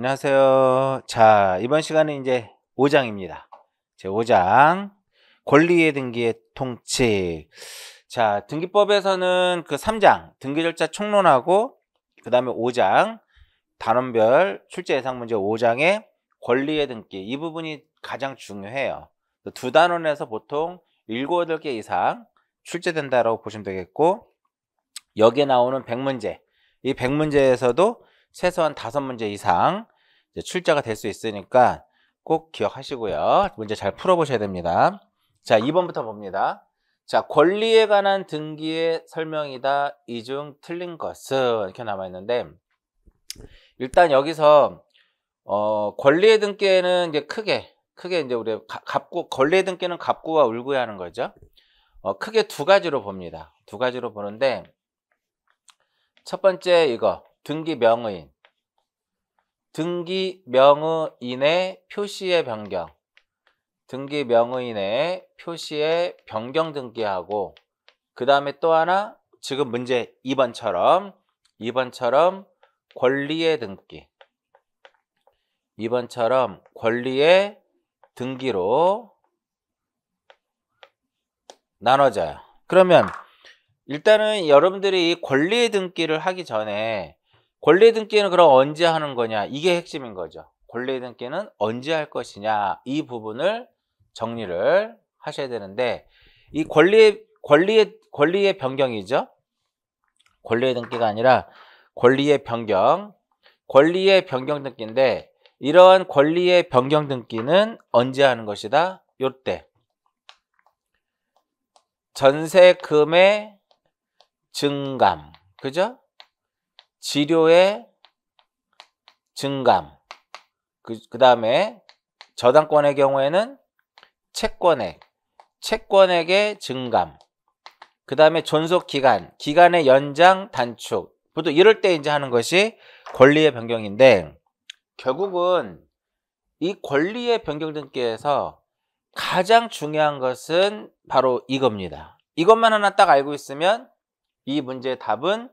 안녕하세요. 자, 이번 시간은 이제 5장입니다. 제 5장 권리의 등기의 통칙. 자, 등기법에서는 그 3장 등기 절차 총론하고 그 다음에 5장 단원별 출제 예상 문제 5장의 권리의 등기, 이 부분이 가장 중요해요. 두 단원에서 보통 7, 8개 이상 출제된다라고 보시면 되겠고, 여기에 나오는 100문제, 이 100문제에서도 최소한 5문제 이상 출제가 될 수 있으니까 꼭 기억하시고요. 문제 잘 풀어보셔야 됩니다. 자, 2번부터 봅니다. 자, 권리에 관한 등기의 설명이다. 이 중 틀린 것은, 이렇게 남아있는데, 일단 여기서 권리의 등기에는 이제 크게 이제 우리 권리의 등기는 갑구와 울구에 하는 거죠. 크게 두 가지로 봅니다. 두 가지로 보는데, 첫 번째 이거 등기 명의인. 등기 명의인의 표시의 변경. 등기 명의인의 표시의 변경 등기하고, 그 다음에 또 하나, 지금 문제 2번처럼 권리의 등기. 2번처럼 권리의 등기로 나눠져요. 그러면 일단은 여러분들이 이 권리의 등기를 하기 전에, 권리의 등기는 그럼 언제 하는 거냐, 이게 핵심인 거죠. 권리의 등기는 언제 할 것이냐, 이 부분을 정리를 하셔야 되는데, 이 권리의 변경이죠. 권리의 등기가 아니라 권리의 변경 등기인데, 이러한 권리의 변경 등기는 언제 하는 것이다? 요때 전세금의 증감, 그죠? 지료의 증감, 그 다음에 저당권의 경우에는 채권액의 증감, 그 다음에 기간의 연장, 단축, 보통 이럴 때 이제 하는 것이 권리의 변경인데, 결국은 이 권리의 변경 등기에서 가장 중요한 것은 바로 이겁니다. 이것만 하나 딱 알고 있으면 이 문제의 답은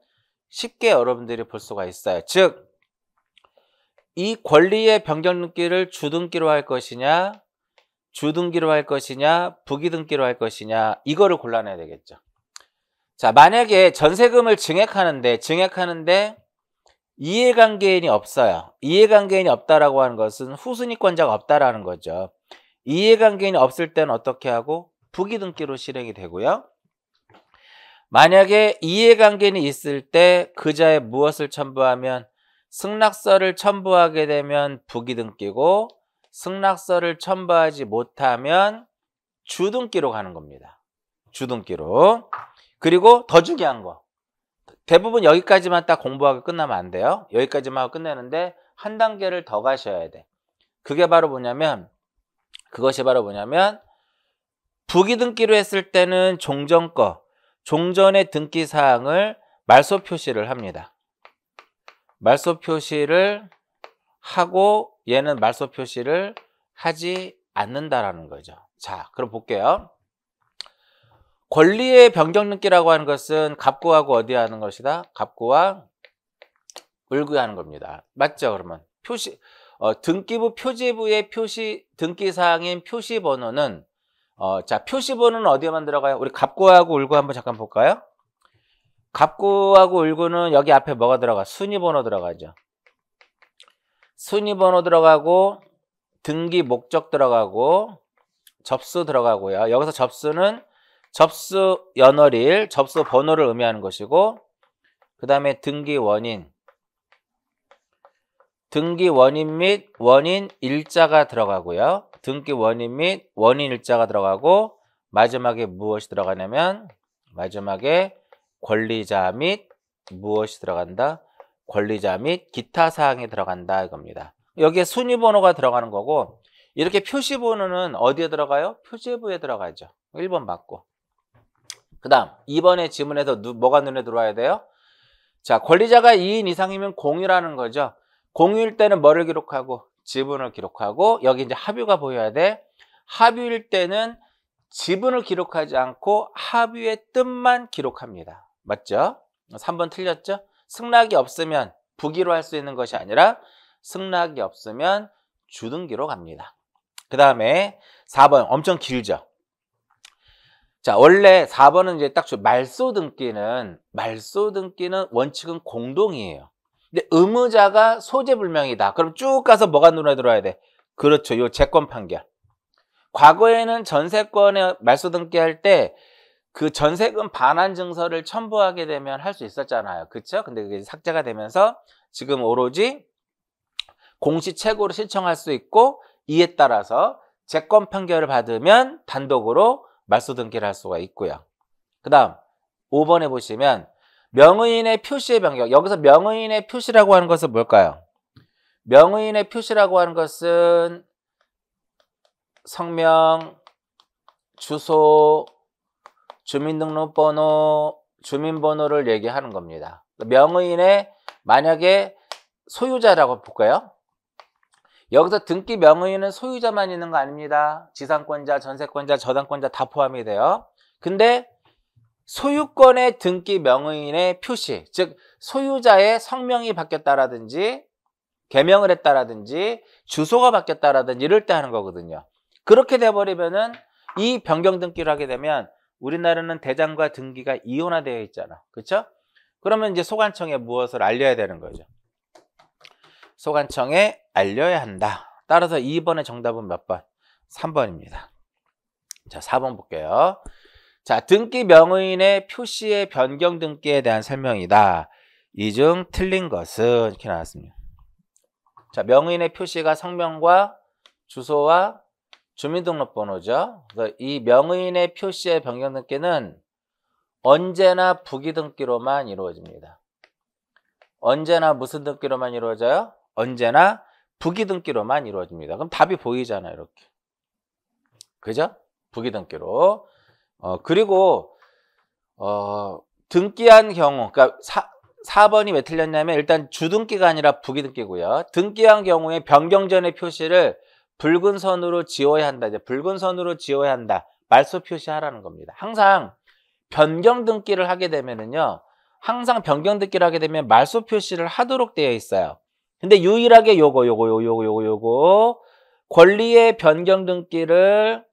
쉽게 여러분들이 볼 수가 있어요. 즉, 이 권리의 변경 등기를 주등기로 할 것이냐, 부기등기로 할 것이냐, 이거를 골라내야 되겠죠. 자, 만약에 전세금을 증액하는데 이해관계인이 없어요. 이해관계인이 없다라고 하는 것은 후순위권자가 없다라는 거죠. 이해관계인이 없을 때는 어떻게 하고? 부기등기로 실행이 되고요. 만약에 이해관계인이 있을 때 그자에 무엇을 첨부하면, 승낙서를 첨부하게 되면 부기등기고, 승낙서를 첨부하지 못하면 주등기로 가는 겁니다. 주등기로. 그리고 더 중요한 거, 대부분 여기까지만 딱 공부하고 끝나면 안 돼요. 여기까지만 하고 끝내는데 한 단계를 더 가셔야 돼. 그것이 바로 뭐냐면, 부기등기로 했을 때는 종전의 등기사항을 말소 표시를 합니다. 말소 표시를 하고, 얘는 말소 표시를 하지 않는다라는 거죠. 자, 그럼 볼게요. 권리의 변경 등기라고 하는 것은 갑구하고 어디에 하는 것이다? 갑구와 을구에 하는 겁니다. 맞죠? 그러면 등기부 표지부의 등기사항인 표시번호는, 자, 표시번호는 어디에만 들어가요? 우리 갑구하고 을구 한번 잠깐 볼까요? 갑구하고 을구는 여기 앞에 뭐가 들어가? 순위번호 들어가죠. 순위번호 들어가고, 등기 목적 들어가고, 접수 들어가고요. 여기서 접수는 접수 연월일, 접수 번호를 의미하는 것이고, 그 다음에 등기 원인 및 원인 일자가 들어가고요. 등기 원인 및 원인 일자가 들어가고, 마지막에 무엇이 들어가냐면, 마지막에 권리자 및 무엇이 들어간다? 권리자 및 기타 사항이 들어간다, 이겁니다. 여기에 순위번호가 들어가는 거고, 이렇게 표시번호는 어디에 들어가요? 표지부에 들어가죠. 1번 맞고. 그 다음 2번의 지문에서 뭐가 눈에 들어와야 돼요? 자, 권리자가 2인 이상이면 공유라는 거죠. 공유일 때는 뭐를 기록하고? 지분을 기록하고, 여기 이제 합유가 보여야 돼. 합유일 때는 지분을 기록하지 않고 합유의 뜻만 기록합니다. 맞죠? 3번 틀렸죠? 승낙이 없으면 부기로 할 수 있는 것이 아니라 승낙이 없으면 주등기로 갑니다. 그 다음에 4번 엄청 길죠. 자, 원래 4번은 이제 딱 말소등기는 원칙은 공동이에요. 근데 의무자가 소재불명이다. 그럼 쭉 가서 뭐가 눈에 들어야 돼? 그렇죠. 요 채권 판결. 과거에는 전세권에 말소등기할 때 그 전세금 반환 증서를 첨부하게 되면 할 수 있었잖아요. 그렇죠? 근데 그게 삭제가 되면서 지금 오로지 공시채고로 신청할 수 있고 이에 따라서 채권 판결을 받으면 단독으로 말소등기를 할 수가 있고요. 그 다음 5번에 보시면 명의인의 표시의 변경. 여기서 명의인의 표시라고 하는 것은 뭘까요? 명의인의 표시라고 하는 것은 성명, 주소, 주민등록번호, 주민번호를 얘기하는 겁니다. 명의인의 만약에 소유자라고 볼까요? 여기서 등기 명의인은 소유자만 있는 거 아닙니다. 지상권자, 전세권자, 저당권자 다 포함이 돼요. 근데 소유권의 등기 명의인의 표시, 즉 소유자의 성명이 바뀌었다라든지 개명을 했다라든지 주소가 바뀌었다라든지 이럴 때 하는 거거든요. 그렇게 돼버리면은 이 변경 등기를 하게 되면 우리나라는 대장과 등기가 이혼화되어 있잖아. 그렇죠? 그러면 이제 소관청에 무엇을 알려야 되는 거죠. 소관청에 알려야 한다. 따라서 2번의 정답은 몇 번? 3번입니다. 자, 4번 볼게요. 자, 등기 명의인의 표시의 변경 등기에 대한 설명이다. 이 중 틀린 것은 이렇게 나왔습니다. 자, 명의인의 표시가 성명과 주소와 주민등록번호죠. 그래서 이 명의인의 표시의 변경 등기는 언제나 부기 등기로만 이루어집니다. 언제나 무슨 등기로만 이루어져요? 언제나 부기 등기로만 이루어집니다. 그럼 답이 보이잖아요, 이렇게. 그죠? 부기 등기로. 그리고 등기한 경우, 그러니까 4번이 왜 틀렸냐면 일단 주등기가 아니라 부기 등기고요. 등기한 경우에 변경 전의 표시를 붉은 선으로 지워야 한다. 이제 붉은 선으로 지워야 한다. 말소 표시하라는 겁니다. 항상 변경 등기를 하게 되면은요. 항상 변경 등기를 하게 되면 말소 표시를 하도록 되어 있어요. 근데 유일하게 요거 권리의 변경 등기를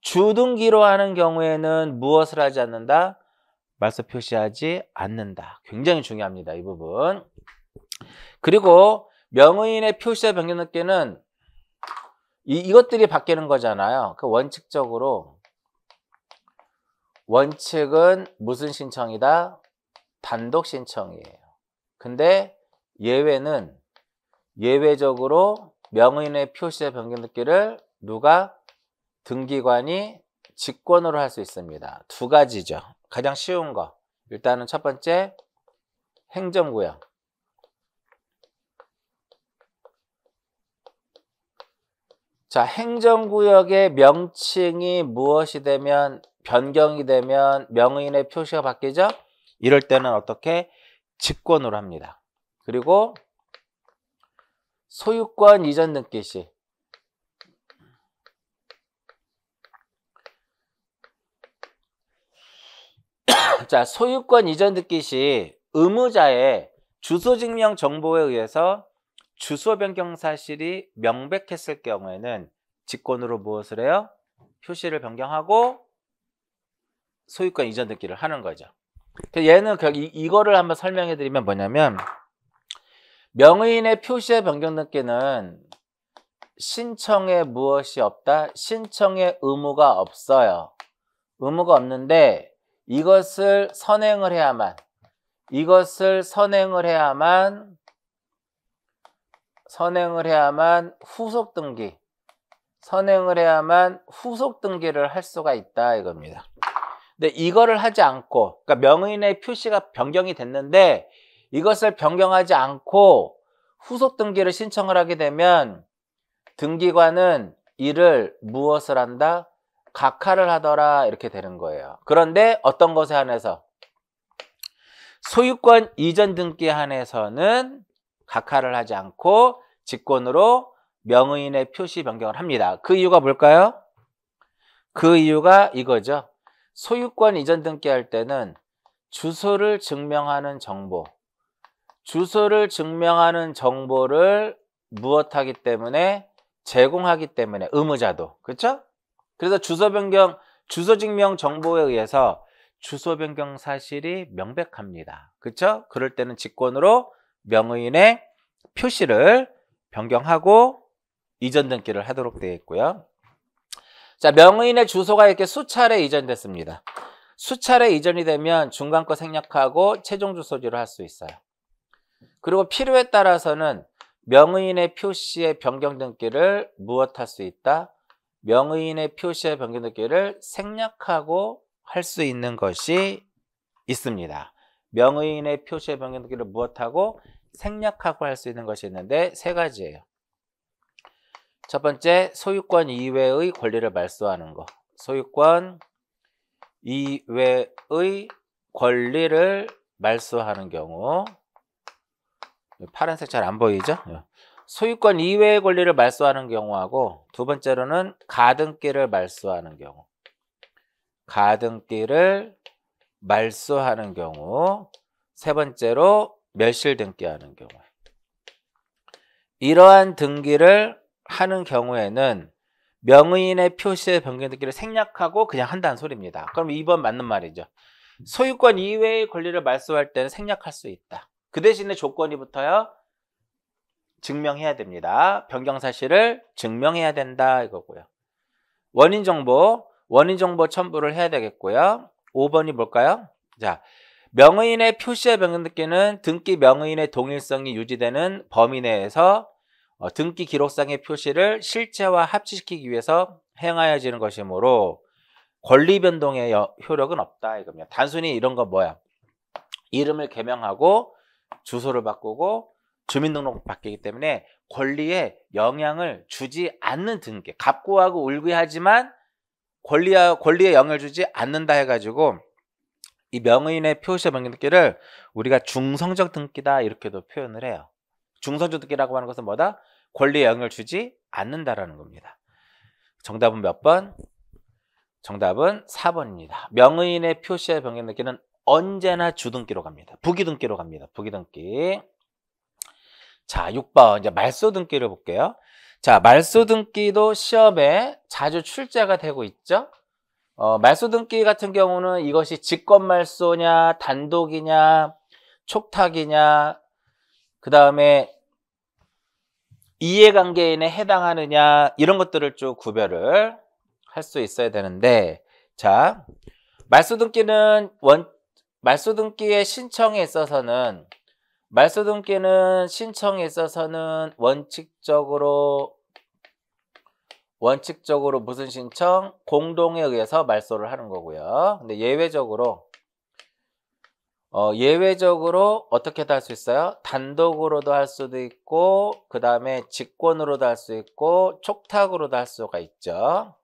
주등기로 하는 경우에는 무엇을 하지 않는다? 말소 표시하지 않는다. 굉장히 중요합니다. 이 부분. 그리고 명의인의 표시의 변경 등기는 이것들이 바뀌는 거잖아요. 그 원칙적으로 원칙은 무슨 신청이다? 단독 신청이에요. 근데 예외는 예외적으로 명의인의 표시의 변경 등기를 누가? 등기관이 직권으로 할 수 있습니다. 두 가지죠. 가장 쉬운 거. 일단은 첫 번째 행정구역. 자, 행정구역의 명칭이 무엇이 되면 변경이 되면 명의인의 표시가 바뀌죠? 이럴 때는 어떻게? 직권으로 합니다. 그리고 소유권 이전 등기 시 자, 소유권 이전 등기 시 의무자의 주소 증명 정보에 의해서 주소 변경 사실이 명백했을 경우에는 직권으로 무엇을 해요? 표시를 변경하고 소유권 이전 등기를 하는 거죠. 얘는 이거를 한번 설명해 드리면 뭐냐면 명의인의 표시의 변경 등기는 신청에 무엇이 없다? 신청에 의무가 없어요. 의무가 없는데 이것을 선행을 해야만 후속 등기를 할 수가 있다 이겁니다. 근데 이거를 하지 않고, 그러니까 명의인의 표시가 변경이 됐는데 이것을 변경하지 않고 후속 등기를 신청을 하게 되면 등기관은 이를 무엇을 한다? 각하를 하더라 이렇게 되는 거예요. 그런데 어떤 것에 한해서? 소유권 이전 등기에 한해서는 각하를 하지 않고 직권으로 명의인의 표시 변경을 합니다. 그 이유가 뭘까요? 그 이유가 이거죠. 소유권 이전 등기할 때는 주소를 증명하는 정보를 무엇하기 때문에 제공하기 때문에 의무자도. 그렇죠? 그래서 주소 변경, 주소 증명 정보에 의해서 주소 변경 사실이 명백합니다. 그렇죠? 그럴 때는 직권으로 명의인의 표시를 변경하고 이전 등기를 하도록 되어 있고요. 자, 명의인의 주소가 이렇게 수차례 이전됐습니다. 수차례 이전이 되면 중간 거 생략하고 최종 주소지로 할 수 있어요. 그리고 필요에 따라서는 명의인의 표시의 변경 등기를 무엇할 수 있다? 명의인의 표시의 변경 등기를 생략하고 할 수 있는 것이 있습니다. 명의인의 표시의 변경 등기를 무엇하고 생략하고 할 수 있는 것이 있는데 세 가지예요. 첫 번째, 소유권 이외의 권리를 말소하는 거. 소유권 이외의 권리를 말소하는 경우. 파란색 잘 안 보이죠? 소유권 이외의 권리를 말소하는 경우하고, 두 번째로는 가등기를 말소하는 경우. 가등기를 말소하는 경우. 세 번째로 멸실 등기하는 경우. 이러한 등기를 하는 경우에는 명의인의 표시의 변경 등기를 생략하고 그냥 한다는 소리입니다. 그럼 2번 맞는 말이죠. 소유권 이외의 권리를 말소할 때는 생략할 수 있다. 그 대신에 조건이 붙어요. 증명해야 됩니다. 변경 사실을 증명해야 된다 이거고요. 원인 정보 첨부를 해야 되겠고요. 5번이 뭘까요? 자, 명의인의 표시의 변경 등기는 등기 명의인의 동일성이 유지되는 범위 내에서 등기 기록상의 표시를 실체와 합치시키기 위해서 행하여지는 것이므로 권리 변동의 효력은 없다 이겁니다. 단순히 이런 거 뭐야? 이름을 개명하고 주소를 바꾸고 주민등록 바뀌기 때문에 권리에 영향을 주지 않는 등기. 갑구하고 울구하지만 권리에 영향을 주지 않는다 해가지고 이 명의인의 표시의 변경 등기를 우리가 중성적 등기다 이렇게도 표현을 해요. 중성적 등기라고 하는 것은 뭐다? 권리에 영향을 주지 않는다라는 겁니다. 정답은 몇 번? 정답은 4번입니다. 명의인의 표시의 변경 등기는 언제나 주등기로 갑니다. 부기등기로 갑니다. 부기등기. 자, 6번 이제 말소 등기를 볼게요. 자, 말소 등기도 시험에 자주 출제가 되고 있죠. 말소 등기 같은 경우는 이것이 직권 말소냐, 단독이냐, 촉탁이냐, 그 다음에 이해관계인에 해당하느냐 이런 것들을 쭉 구별을 할 수 있어야 되는데, 자, 말소 등기는 말소 등기의 신청에 있어서는 원칙적으로 무슨 신청? 공동에 의해서 말소를 하는 거고요. 근데 예외적으로 어떻게도 할 수 있어요? 단독으로도 할 수도 있고, 그 다음에 직권으로도 할 수 있고, 촉탁으로도 할 수가 있죠.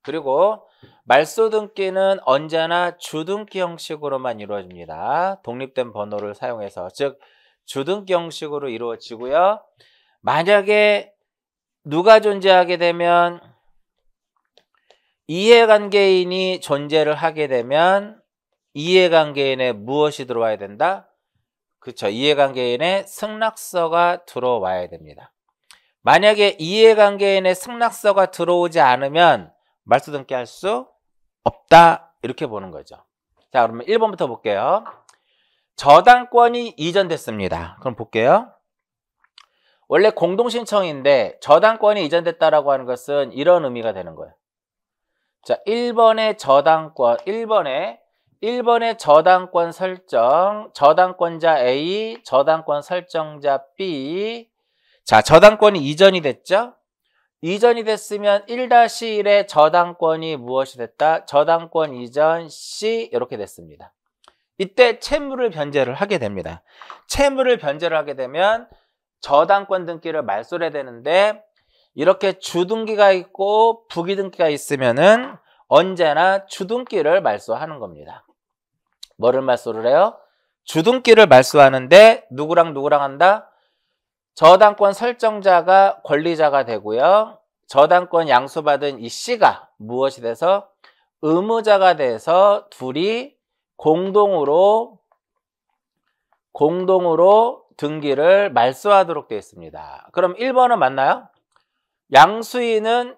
그리고 말소 등기는 언제나 주등기 형식으로만 이루어집니다. 독립된 번호를 사용해서, 즉 주등기 형식으로 이루어지고요. 만약에 누가 존재하게 되면 이해관계인이 존재를 하게 되면 이해관계인에 무엇이 들어와야 된다? 그렇죠. 이해관계인의 승낙서가 들어와야 됩니다. 만약에 이해관계인의 승낙서가 들어오지 않으면 말소 등기할 수 없다 이렇게 보는 거죠. 자, 그러면 1번부터 볼게요. 저당권이 이전됐습니다. 그럼 볼게요. 원래 공동신청인데 저당권이 이전됐다라고 하는 것은 이런 의미가 되는 거예요. 자, 1번의 저당권, 1번의 저당권 설정, 저당권자 A, 저당권 설정자 B. 자, 저당권이 이전이 됐죠? 이전이 됐으면 1-1의 저당권이 무엇이 됐다? 저당권 이전 C 이렇게 됐습니다. 이때 채무를 변제를 하게 됩니다. 채무를 변제를 하게 되면 저당권 등기를 말소를 해야 되는데, 이렇게 주등기가 있고 부기등기가 있으면은 언제나 주등기를 말소하는 겁니다. 뭐를 말소를 해요? 주등기를 말소하는데 누구랑 한다? 저당권 설정자가 권리자가 되고요. 저당권 양수받은 이 C가 무엇이 돼서? 의무자가 돼서 둘이 공동으로 등기를 말소하도록 되어 있습니다. 그럼 1번은 맞나요? 양수인은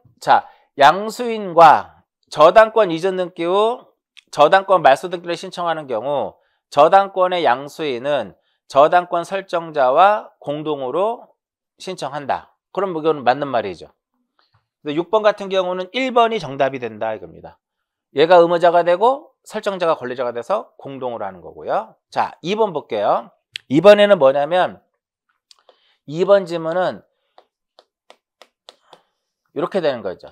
양수인과 저당권 이전 등기 후 저당권 말소 등기를 신청하는 경우 저당권의 양수인은 저당권 설정자와 공동으로 신청한다. 그럼 이거는 맞는 말이죠. 6번 같은 경우는 1번이 정답이 된다 이겁니다. 얘가 의무자가 되고 설정자가 권리자가 돼서 공동으로 하는 거고요. 자, 2번 볼게요. 2번에는 뭐냐면 2번 지문은 이렇게 되는 거죠.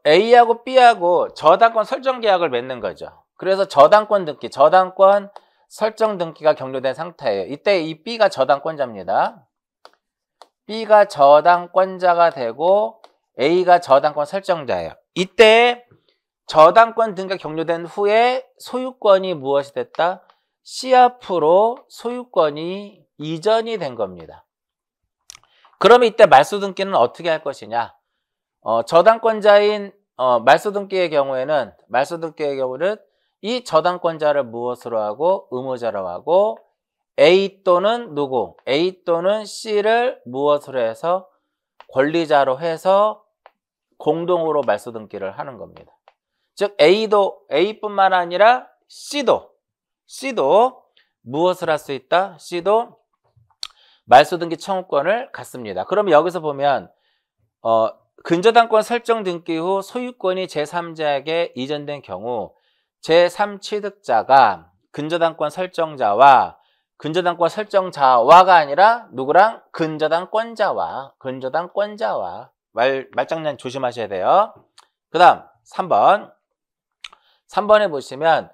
A하고 B하고 저당권 설정 계약을 맺는 거죠. 그래서 저당권 등기, 저당권 설정 등기가 격려된 상태예요. 이때 이 B가 저당권자입니다. B가 저당권자가 되고 A가 저당권 설정자예요. 이때 저당권 등기가 격려된 후에 소유권이 무엇이 됐다? C 앞으로 소유권이 이전이 된 겁니다. 그러면 이때 말소 등기는 어떻게 할 것이냐? 저당권자인 말소 등기의 경우에는 이 저당권자를 무엇으로 하고 의무자로 하고 A 또는 누구? A 또는 C를 무엇으로 해서 권리자로 해서 공동으로 말소 등기를 하는 겁니다. 즉 A뿐만 아니라 C도 무엇을 할 수 있다? C도 말소 등기 청구권을 갖습니다. 그러면 여기서 보면 근저당권 설정 등기 후 소유권이 제3자에게 이전된 경우 제3취득자가 근저당권 설정자와가 아니라 누구랑? 근저당권자와 말장난 조심하셔야 돼요. 그 다음 3번에 보시면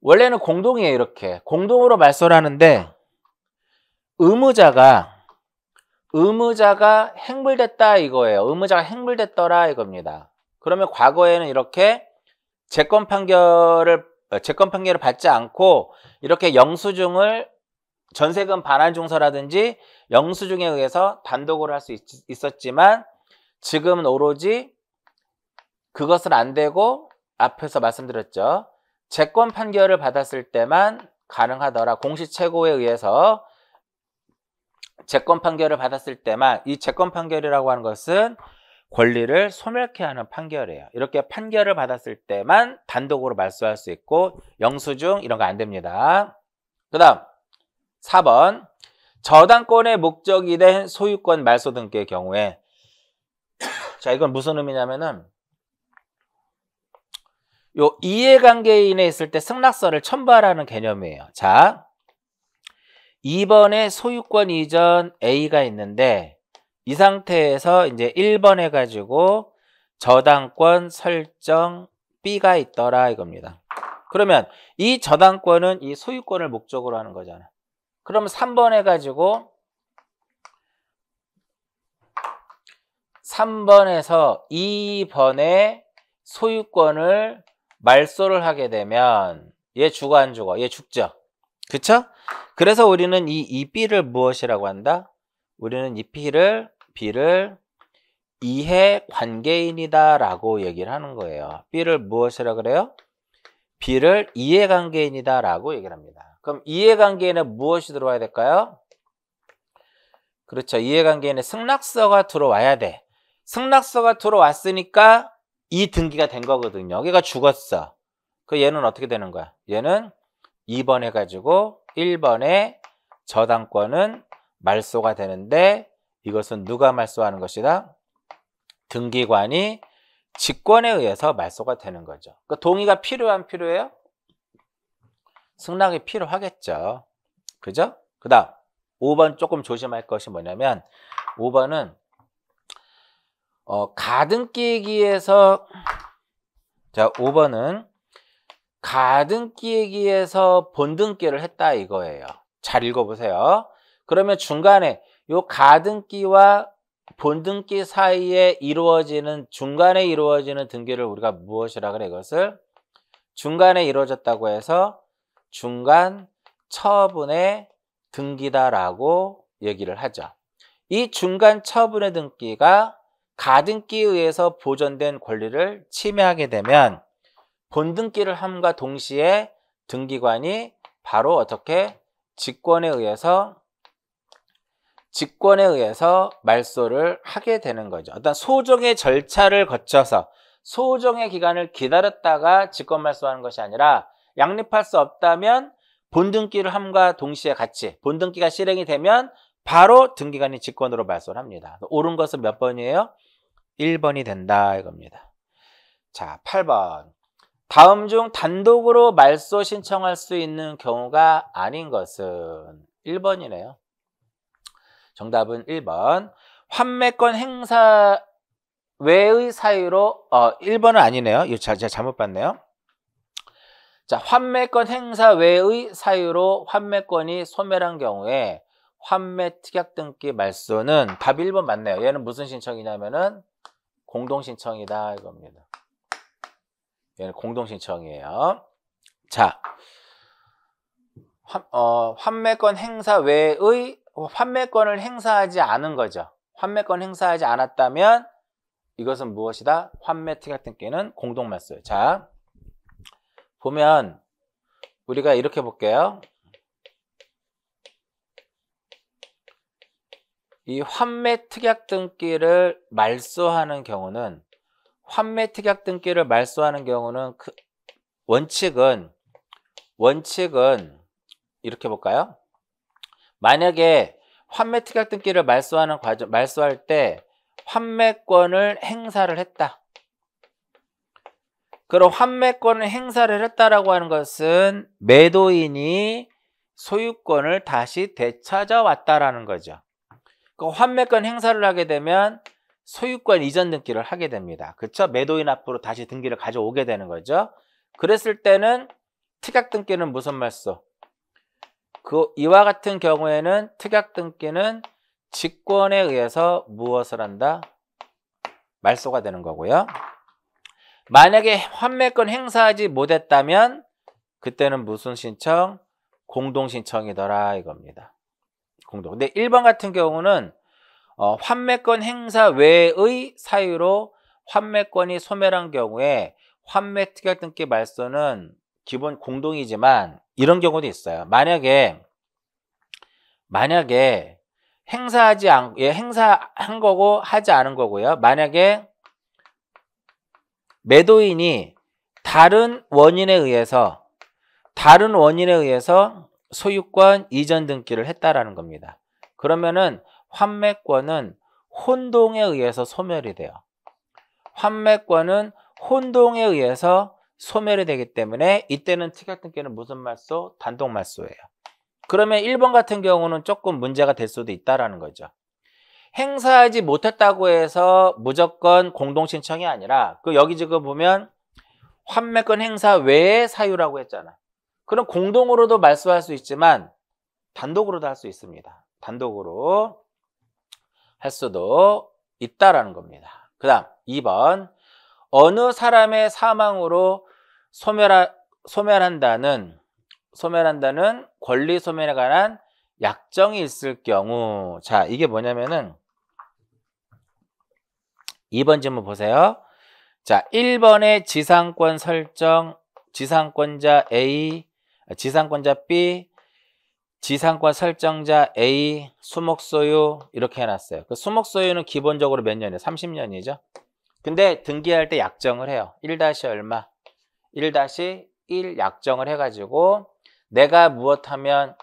원래는 공동이에요. 이렇게 공동으로 말소를 하는데 의무자가 행물됐다 이거예요. 의무자가 행물됐더라 이겁니다. 그러면 과거에는 이렇게 채권 판결을 받지 않고 이렇게 영수증을 전세금 반환증서라든지 영수증에 의해서 단독으로 할 수 있었지만 지금은 오로지 그것은 안 되고 앞에서 말씀드렸죠. 채권 판결을 받았을 때만 가능하더라. 공시최고에 의해서 채권 판결을 받았을 때만, 이 채권 판결이라고 하는 것은 권리를 소멸케 하는 판결이에요. 이렇게 판결을 받았을 때만 단독으로 말소할 수 있고 영수증 이런 거 안 됩니다. 그 다음 4번 저당권의 목적이 된 소유권 말소 등기의 경우에 자, 이건 무슨 의미냐면은 요 이해관계인에 있을 때 승낙서를 첨부하라는 개념이에요. 자, 2번에 소유권 이전 A가 있는데 이 상태에서 이제 1번 해가지고 저당권 설정 B가 있더라 이겁니다. 그러면 이 저당권은 이 소유권을 목적으로 하는 거잖아. 그럼 3번 해가지고 3번에서 2번에 소유권을 말소를 하게 되면 얘 죽어 안 죽어? 얘 죽죠. 그쵸? 그래서 우리는 이 B를 무엇이라고 한다? 우리는 이 B를 이해관계인이다 라고 얘기를 하는 거예요. B를 무엇이라고 그래요? B를 이해관계인이다 라고 얘기를 합니다. 그럼 이해관계인은 무엇이 들어와야 될까요? 그렇죠. 이해관계인에 승낙서가 들어와야 돼. 승낙서가 들어왔으니까 이 등기가 된 거거든요. 여기가 죽었어. 그 얘는 어떻게 되는 거야? 얘는 2번 해가지고 1번에 저당권은 말소가 되는데 이것은 누가 말소하는 것이다? 등기관이 직권에 의해서 말소가 되는 거죠. 그 동의가 안 필요해요? 승낙이 필요하겠죠. 그죠? 그 다음 5번 조금 조심할 것이 뭐냐면 5번은 가등기에서 자 5번은 가등기에서 본등기를 했다 이거예요. 잘 읽어보세요. 그러면 중간에 요 가등기와 본등기 사이에 중간에 이루어지는 등기를 우리가 무엇이라 그래? 이것을 중간에 이루어졌다고 해서 중간 처분의 등기다라고 얘기를 하죠. 이 중간 처분의 등기가 가등기에 의해서 보존된 권리를 침해하게 되면 본등기를 함과 동시에 등기관이 바로 어떻게 직권에 의해서 말소를 하게 되는 거죠. 어떤 소정의 절차를 거쳐서 소정의 기간을 기다렸다가 직권 말소하는 것이 아니라 양립할 수 없다면 본등기를 함과 동시에 같이 본등기가 실행이 되면 바로 등기관이 직권으로 말소를 합니다. 옳은 것은 몇 번이에요? 1번이 된다 이겁니다. 자, 8번. 다음 중 단독으로 말소 신청할 수 있는 경우가 아닌 것은 1번이네요. 정답은 1번. 환매권 행사 외의 사유로 1번은 아니네요. 이거 제가 잘못 봤네요. 자, 환매권 행사 외의 사유로 환매권이 소멸한 경우에 환매 특약 등기 말소는 답 1번 맞네요. 얘는 무슨 신청이냐면은 공동 신청이다 이겁니다. 얘는 공동 신청이에요. 자, 환매권 행사 외의 환매권을 행사하지 않은 거죠. 환매권 행사하지 않았다면 이것은 무엇이다? 환매 특약 등기는 공동 말소예요. 자, 보면 우리가 이렇게 볼게요. 이 환매 특약 등기를 말소하는 경우는 그 원칙은 이렇게 볼까요? 만약에 환매 특약 등기를 말소할 때 환매권을 행사를 했다. 그럼 환매권을 행사를 했다라고 하는 것은 매도인이 소유권을 다시 되찾아왔다라는 거죠. 그 환매권 행사를 하게 되면 소유권 이전 등기를 하게 됩니다. 그렇죠? 매도인 앞으로 다시 등기를 가져오게 되는 거죠. 그랬을 때는 특약 등기는 무슨 말소? 이와 같은 경우에는 특약 등기는 직권에 의해서 무엇을 한다? 말소가 되는 거고요. 만약에 환매권 행사하지 못했다면 그때는 무슨 신청? 공동 신청이더라 이겁니다. 공동. 근데 1번 같은 경우는 환매권 행사 외의 사유로 환매권이 소멸한 경우에 환매 특약 등기 말소는 기본 공동이지만 이런 경우도 있어요. 만약에 행사한 거고 하지 않은 거고요. 만약에 매도인이 다른 원인에 의해서 소유권 이전 등기를 했다라는 겁니다. 그러면은 환매권은 혼동에 의해서 소멸이 돼요. 환매권은 혼동에 의해서 소멸이 되기 때문에 이때는 특약 등기는 무슨 말소? 단독 말소예요. 그러면 1번 같은 경우는 조금 문제가 될 수도 있다라는 거죠. 행사하지 못했다고 해서 무조건 공동 신청이 아니라 여기 지금 보면 환매권 행사 외의 사유라고 했잖아. 그럼 공동으로도 말소할 수 있지만 단독으로도 할 수 있습니다. 단독으로 할 수도 있다라는 겁니다. 그 다음 2번. 어느 사람의 사망으로 소멸한다는 권리 소멸에 관한 약정이 있을 경우. 자, 이게 뭐냐면은 2번 질문 보세요. 자, 1번의 지상권 설정, 지상권자 A, 지상권자 B, 지상권 설정자 A, 수목소유 이렇게 해놨어요. 그 수목소유는 기본적으로 몇 년이에요? 30년이죠. 근데 등기할 때 약정을 해요. 1- 얼마? 1-1 약정을 해가지고 내가 무엇하면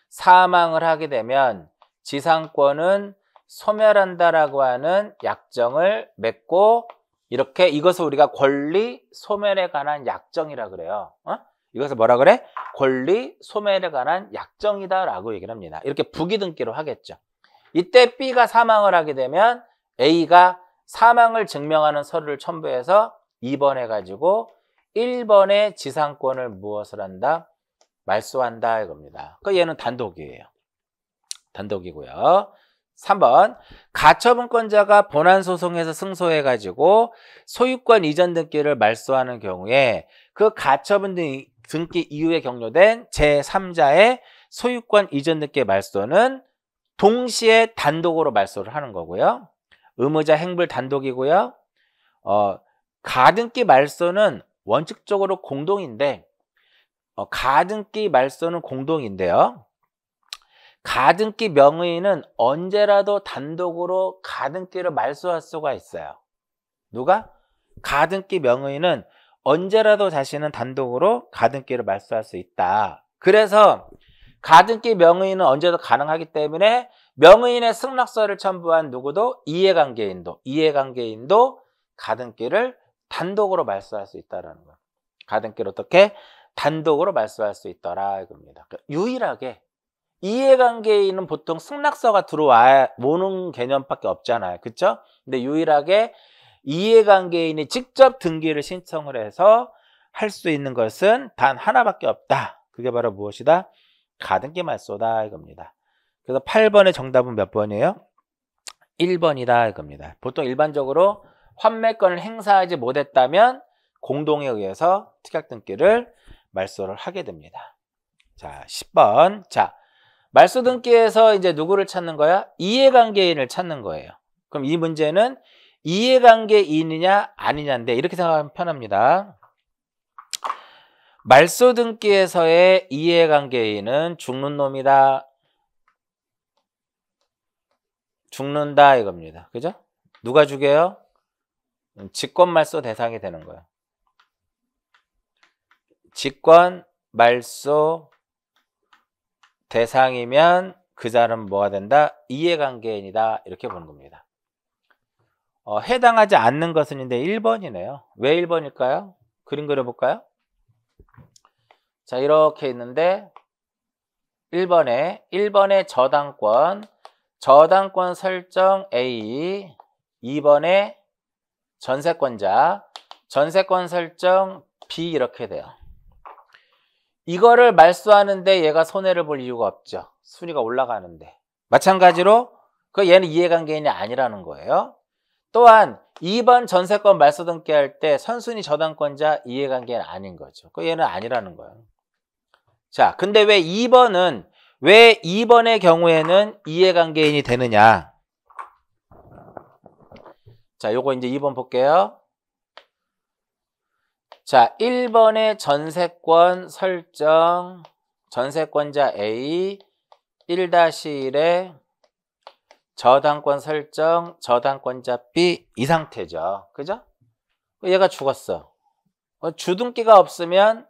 사망을 하게 되면 지상권은 소멸한다라고 하는 약정을 맺고 이렇게 이것을 우리가 권리 소멸에 관한 약정이라 그래요. 이것을 뭐라 그래? 권리 소멸에 관한 약정이다라고 얘기를 합니다. 이렇게 부기등기로 하겠죠. 이때 B가 사망을 하게 되면 A가 사망을 증명하는 서류를 첨부해서 2번 해가지고 1번의 지상권을 무엇을 한다? 말소한다 이겁니다. 얘는 단독이에요. 단독이고요. 3번. 가처분권자가 본안소송에서 승소해가지고 소유권 이전 등기를 말소하는 경우에 그 가처분 등기 이후에 격려된 제3자의 소유권 이전 등기 말소는 동시에 단독으로 말소를 하는 거고요. 의무자 행불 단독이고요. 가등기 말소는 원칙적으로 공동인데 가등기 말소는 공동인데요. 가등기 명의인은 언제라도 단독으로 가등기를 말소할 수가 있어요. 누가? 가등기 명의인은 언제라도 자신은 단독으로 가등기를 말소할 수 있다. 그래서 가등기 명의인은 언제도 가능하기 때문에 명의인의 승낙서를 첨부한 누구도 이해관계인도 가등기를 단독으로 말소할 수 있다라는 거예요. 가등기를 어떻게? 단독으로 말소할 수 있더라 이겁니다. 그러니까 유일하게 이해관계인은 보통 승낙서가 들어오는 개념밖에 없잖아요. 그렇죠? 근데 유일하게 이해관계인이 직접 등기를 신청을 해서 할 수 있는 것은 단 하나밖에 없다. 그게 바로 무엇이다? 가등기 말소다 이겁니다. 그래서 8번의 정답은 몇 번이에요? 1번이다 이겁니다. 보통 일반적으로 환매권을 행사하지 못했다면 공동에 의해서 특약등기를 말소를 하게 됩니다. 자, 10번. 자, 말소 등기에서 이제 누구를 찾는 거야? 이해관계인을 찾는 거예요. 그럼 이 문제는 이해관계인이냐 아니냐인데 이렇게 생각하면 편합니다. 말소 등기에서의 이해관계인은 죽는 놈이다. 죽는다 이겁니다. 그죠? 누가 죽여요? 직권 말소 대상이 되는 거예요. 직권 말소 대상이면 그 사람은 뭐가 된다? 이해관계인이다. 이렇게 보는 겁니다. 해당하지 않는 것은인데 1번이네요. 왜 1번일까요? 그림 그려볼까요? 자, 이렇게 있는데 1번에 저당권 설정 A, 2번에 전세권 설정 B 이렇게 돼요. 이거를 말소하는데 얘가 손해를 볼 이유가 없죠. 순위가 올라가는데. 마찬가지로 얘는 이해관계인이 아니라는 거예요. 또한 2번 전세권 말소 등기할 때 선순위 저당권자 이해관계인 아닌 거죠. 얘는 아니라는 거예요. 자, 근데 왜 2번의 경우에는 이해관계인이 되느냐? 자, 요거 이제 2번 볼게요. 자, 1번의 전세권 설정, 전세권자 A, 1-1에 저당권 설정, 저당권자 B 이 상태죠. 그죠? 얘가 죽었어. 주등기가 없으면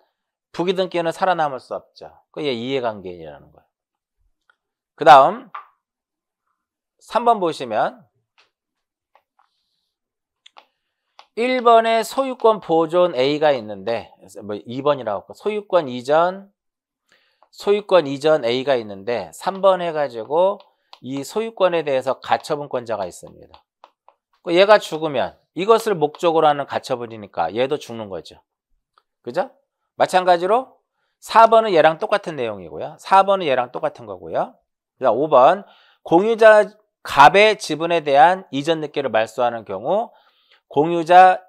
부기등기는 살아남을 수 없죠. 얘 이해관계인이라는 거예요. 그 다음 3번 보시면 1번에 소유권 보존 A가 있는데 2번이라고 할까? 소유권 이전 A가 있는데 3번 해가지고 이 소유권에 대해서 가처분권자가 있습니다. 얘가 죽으면 이것을 목적으로 하는 가처분이니까 얘도 죽는 거죠. 그죠? 마찬가지로 4번은 얘랑 똑같은 내용이고요. 4번은 얘랑 똑같은 거고요. 5번 공유자 갑의 지분에 대한 이전 등기를 말소하는 경우 공유자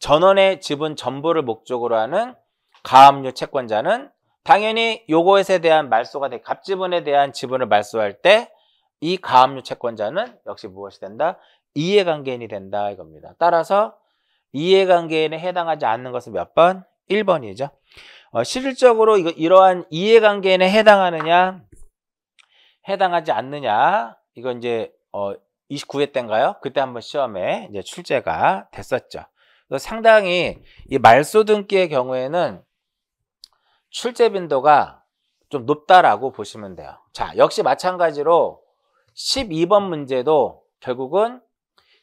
전원의 지분 전부를 목적으로 하는 가압류 채권자는 당연히 요것에 대한 말소가 돼 갑지분에 대한 지분을 말소할 때 이 가압류 채권자는 역시 무엇이 된다? 이해관계인이 된다 이겁니다. 따라서 이해관계인에 해당하지 않는 것은 몇 번? 1번이죠. 실질적으로 이러한 이해관계인에 해당하느냐 해당하지 않느냐 이건 이제 29회 때인가요? 그때 한번 시험에 이제 출제가 됐었죠. 상당히 이 말소 등기의 경우에는 출제 빈도가 좀 높다라고 보시면 돼요. 자, 역시 마찬가지로 12번 문제도 결국은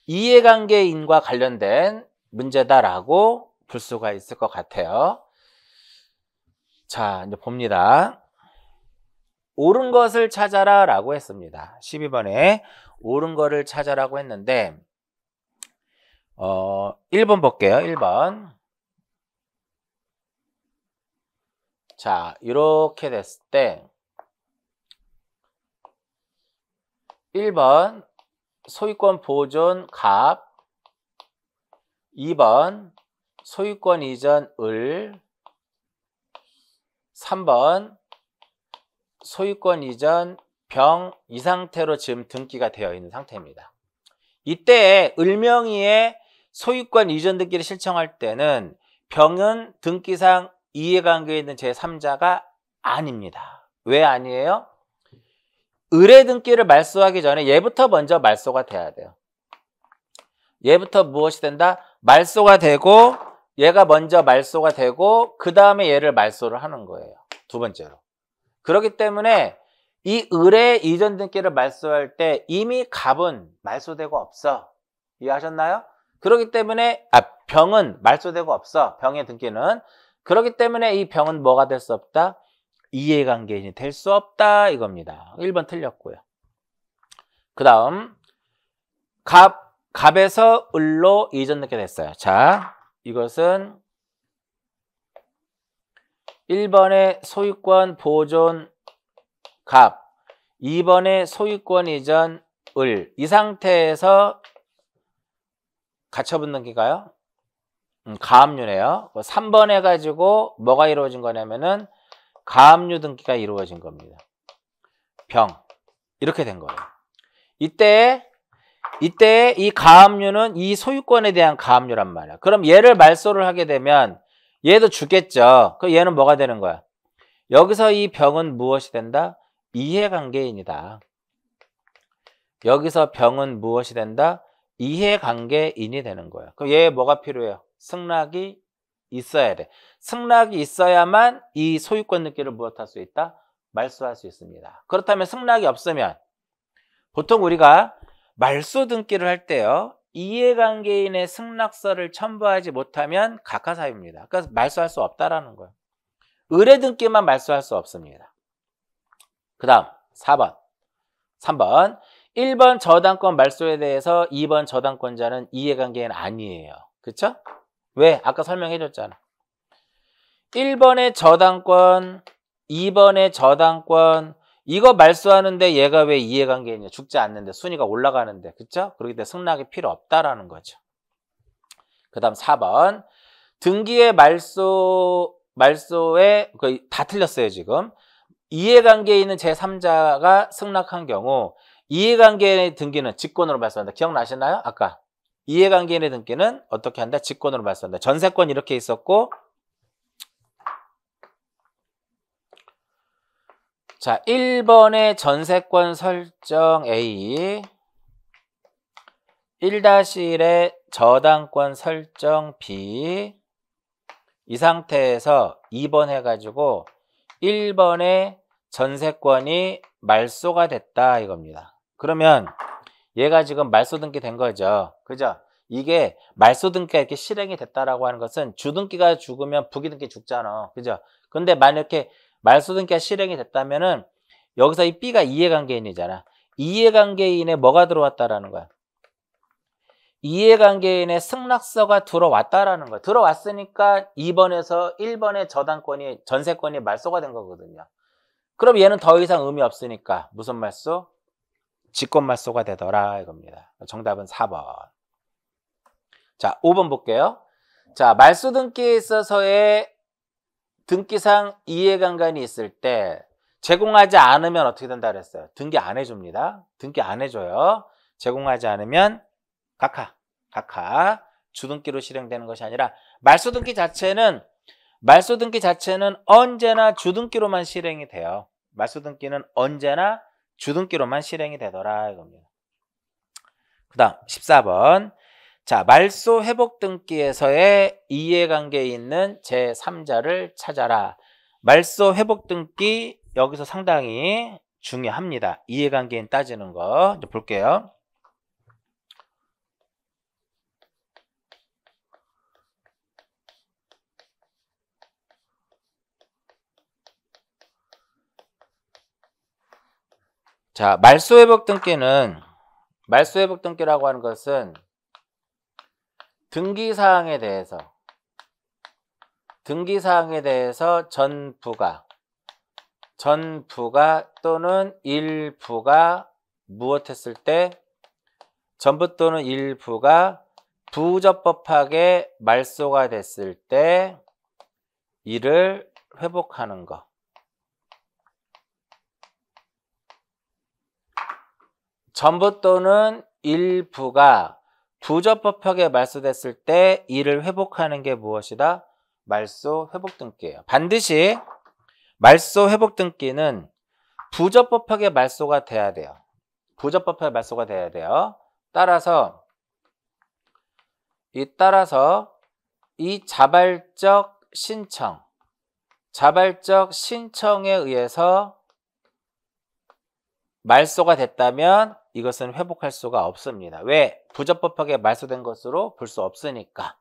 이해관계인과 관련된 문제다라고 볼 수가 있을 것 같아요. 자, 이제 봅니다. 옳은 것을 찾아라 라고 했습니다. 12번에 옳은 거를 찾아라고 했는데 1번 볼게요. 1번. 자, 이렇게 됐을 때 1번 소유권 보존 갑, 2번 소유권 이전 을, 3번 소유권 이전 병 이 상태로 지금 등기가 되어 있는 상태입니다. 이때 을명의의 소유권 이전 등기를 신청할 때는 병은 등기상 이해관계에 있는 제3자가 아닙니다. 왜 아니에요? 을의 등기를 말소하기 전에 얘부터 먼저 말소가 돼야 돼요. 얘부터 무엇이 된다? 말소가 되고 얘가 먼저 말소가 되고 그 다음에 얘를 말소를 하는 거예요. 두 번째로. 그렇기 때문에 이 을의 이전 등기를 말소할 때 이미 갑은 말소되고 없어. 이해하셨나요? 그렇기 때문에 병은 말소되고 없어. 병의 등기는. 그렇기 때문에 이 병은 뭐가 될 수 없다? 이해관계인이 될 수 없다 이겁니다. 1번 틀렸고요. 그 다음 갑에서 을로 이전 등기가 됐어요. 자, 이것은 1번의 소유권 보존 갑, 2번의 소유권 이전 을. 이 상태에서 가처분 등기가요? 가압류네요. 3번 해가지고 뭐가 이루어진 거냐면은 가압류 등기가 이루어진 겁니다. 병. 이렇게 된 거예요. 이때 이 가압류는 이 소유권에 대한 가압류란 말이야. 그럼 얘를 말소를 하게 되면 얘도 죽겠죠. 그럼 얘는 뭐가 되는 거야? 여기서 이 병은 무엇이 된다? 이해관계인이다. 여기서 병은 무엇이 된다? 이해관계인이 되는 거야. 그럼 얘 뭐가 필요해요? 승낙이 있어야 돼. 승낙이 있어야만 이 소유권 등기를 무엇할 수 있다? 말소할 수 있습니다. 그렇다면 승낙이 없으면 보통 우리가 말소 등기를 할 때요. 이해관계인의 승낙서를 첨부하지 못하면 각하사유입니다. 그래서 말소할 수 없다라는 거예요. 의뢰 등기만 말소할 수 없습니다. 그 다음 4번 3번 1번 저당권 말소에 대해서 2번 저당권자는 이해관계인 아니에요. 그쵸? 왜? 아까 설명해 줬잖아. 1번의 저당권 2번의 저당권 이거 말소하는데 얘가 왜 이해관계인이냐? 죽지 않는데 순위가 올라가는데 그쵸? 그렇기 때문에 승낙이 필요 없다라는 거죠. 그 다음 4번 등기의 말소에 다 틀렸어요 지금. 이해관계에 있는 제3자가 승낙한 경우 이해관계인의 등기는 직권으로 말소한다. 기억나시나요? 아까 이해관계인의 등기는 어떻게 한다? 직권으로 말소한다. 전세권 이렇게 있었고 자 1번의 전세권 설정 A 1-1의 저당권 설정 B 이 상태에서 2번 해가지고 1번의 전세권이 말소가 됐다 이겁니다. 그러면 얘가 지금 말소 등기 된 거죠. 그죠? 이게 말소 등기가 이렇게 실행이 됐다라고 하는 것은 주등기가 죽으면 부기등기 죽잖아. 그죠? 근데 만약에 말소 등기가 실행이 됐다면은 여기서 이 B가 이해관계인이잖아. 이해관계인에 뭐가 들어왔다라는 거야? 이해관계인의 승낙서가 들어왔다라는 거야. 들어왔으니까 2번에서 1번의 저당권이 전세권이 말소가 된 거거든요. 그럼 얘는 더 이상 의미 없으니까 무슨 말소? 직권 말소가 되더라 이겁니다. 정답은 4번. 자, 5번 볼게요. 자, 말소 등기에 있어서의 등기상 이해관계인이 있을 때 제공하지 않으면 어떻게 된다 그랬어요? 등기 안 해줍니다. 등기 안 해줘요. 제공하지 않으면 각하 주등기로 실행되는 것이 아니라 말소 등기 자체는 언제나 주등기로만 실행이 돼요. 말소 등기는 언제나 주등기로만 실행이 되더라 이겁니다. 그 다음 14번 자 말소 회복 등기에서의 이해관계에 있는 제3자를 찾아라. 말소 회복 등기 여기서 상당히 중요합니다. 이해관계인 따지는 거 좀 볼게요. 자, 말소회복 등기라고 하는 것은 등기사항에 대해서 전부가 또는 일부가 무엇했을 때 전부 또는 일부가 부적법하게 말소가 됐을 때 이를 회복하는 것. 전부 또는 일부가 부적법하게 말소됐을 때 이를 회복하는 게 무엇이다? 말소 회복 등기예요. 반드시 말소 회복 등기는 부적법하게 말소가 돼야 돼요. 부적법하게 말소가 돼야 돼요. 따라서 이 자발적 신청에 의해서 말소가 됐다면 이것은 회복할 수가 없습니다. 왜? 부적법하게 말소된 것으로 볼 수 없으니까.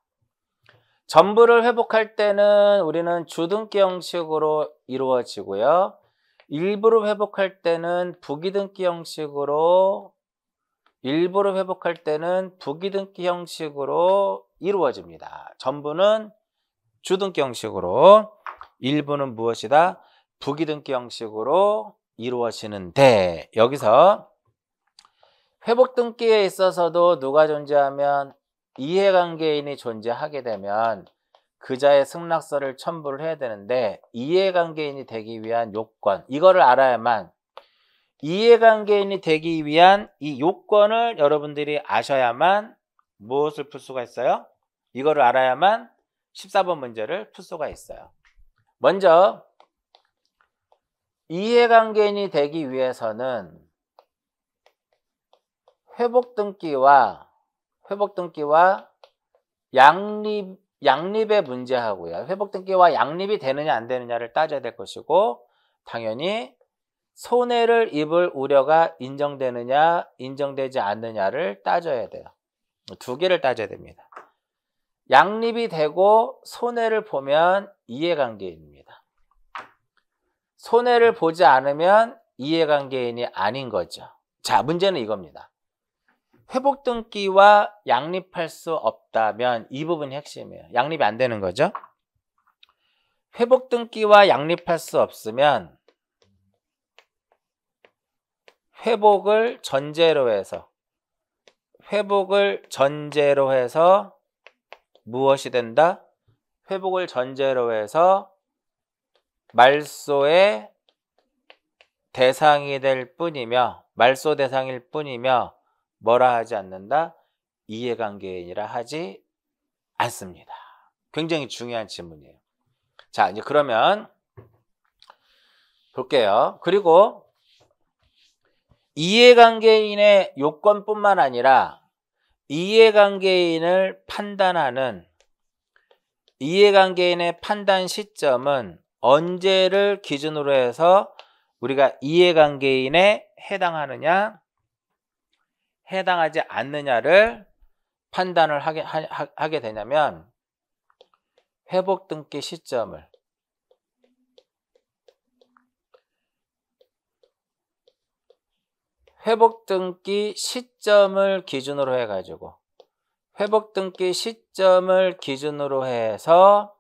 전부를 회복할 때는 우리는 주등기 형식으로 이루어지고요. 일부를 회복할 때는 부기등기 형식으로 이루어집니다. 전부는 주등기 형식으로, 일부는 무엇이다? 부기등기 형식으로 이루어지는데, 여기서 회복등기에 있어서도 누가 존재하면 이해관계인이 존재하게 되면 그자의 승낙서를 첨부를 해야 되는데, 이해관계인이 되기 위한 요건, 이거를 알아야만, 이해관계인이 되기 위한 이 요건을 여러분들이 아셔야만 무엇을 풀 수가 있어요? 이거를 알아야만 14번 문제를 풀 수가 있어요. 먼저 이해관계인이 되기 위해서는 회복등기와 양립의 문제하고요. 회복등기와 양립이 되느냐 안 되느냐를 따져야 될 것이고, 당연히 손해를 입을 우려가 인정되느냐 인정되지 않느냐를 따져야 돼요. 두 개를 따져야 됩니다. 양립이 되고 손해를 보면 이해관계인입니다. 손해를 보지 않으면 이해관계인이 아닌 거죠. 자, 문제는 이겁니다. 회복등기와 양립할 수 없다면 이 부분이 핵심이에요. 양립이 안 되는 거죠. 회복등기와 양립할 수 없으면 회복을 전제로 해서 무엇이 된다? 회복을 전제로 해서 말소의 대상이 될 뿐이며, 말소 대상일 뿐이며 뭐라 하지 않는다? 이해관계인이라 하지 않습니다. 굉장히 중요한 질문이에요. 자, 이제 그러면 볼게요. 그리고 이해관계인의 요건뿐만 아니라 이해관계인의 판단 시점은 언제를 기준으로 해서 우리가 이해관계인에 해당하느냐 해당하지 않느냐를 판단을 하게 되냐면, 회복등기 시점을 기준으로 해서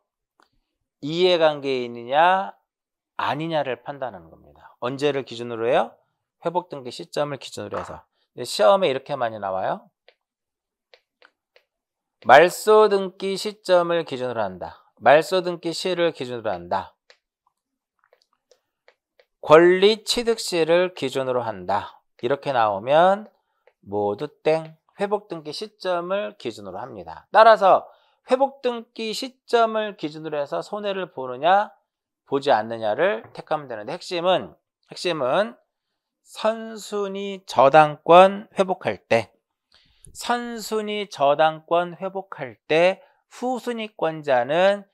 이해관계인이냐 아니냐를 판단하는 겁니다. 언제를 기준으로 해요? 회복등기 시점을 기준으로 해서. 시험에 이렇게 많이 나와요. 말소등기 시점을 기준으로 한다. 말소등기 시를 기준으로 한다. 권리취득시를 기준으로 한다. 이렇게 나오면 모두 땡. 회복등기 시점을 기준으로 합니다. 따라서 회복등기 시점을 기준으로 해서 손해를 보느냐 보지 않느냐를 택하면 되는데, 핵심은 선순위 저당권 회복할 때 후순위권자는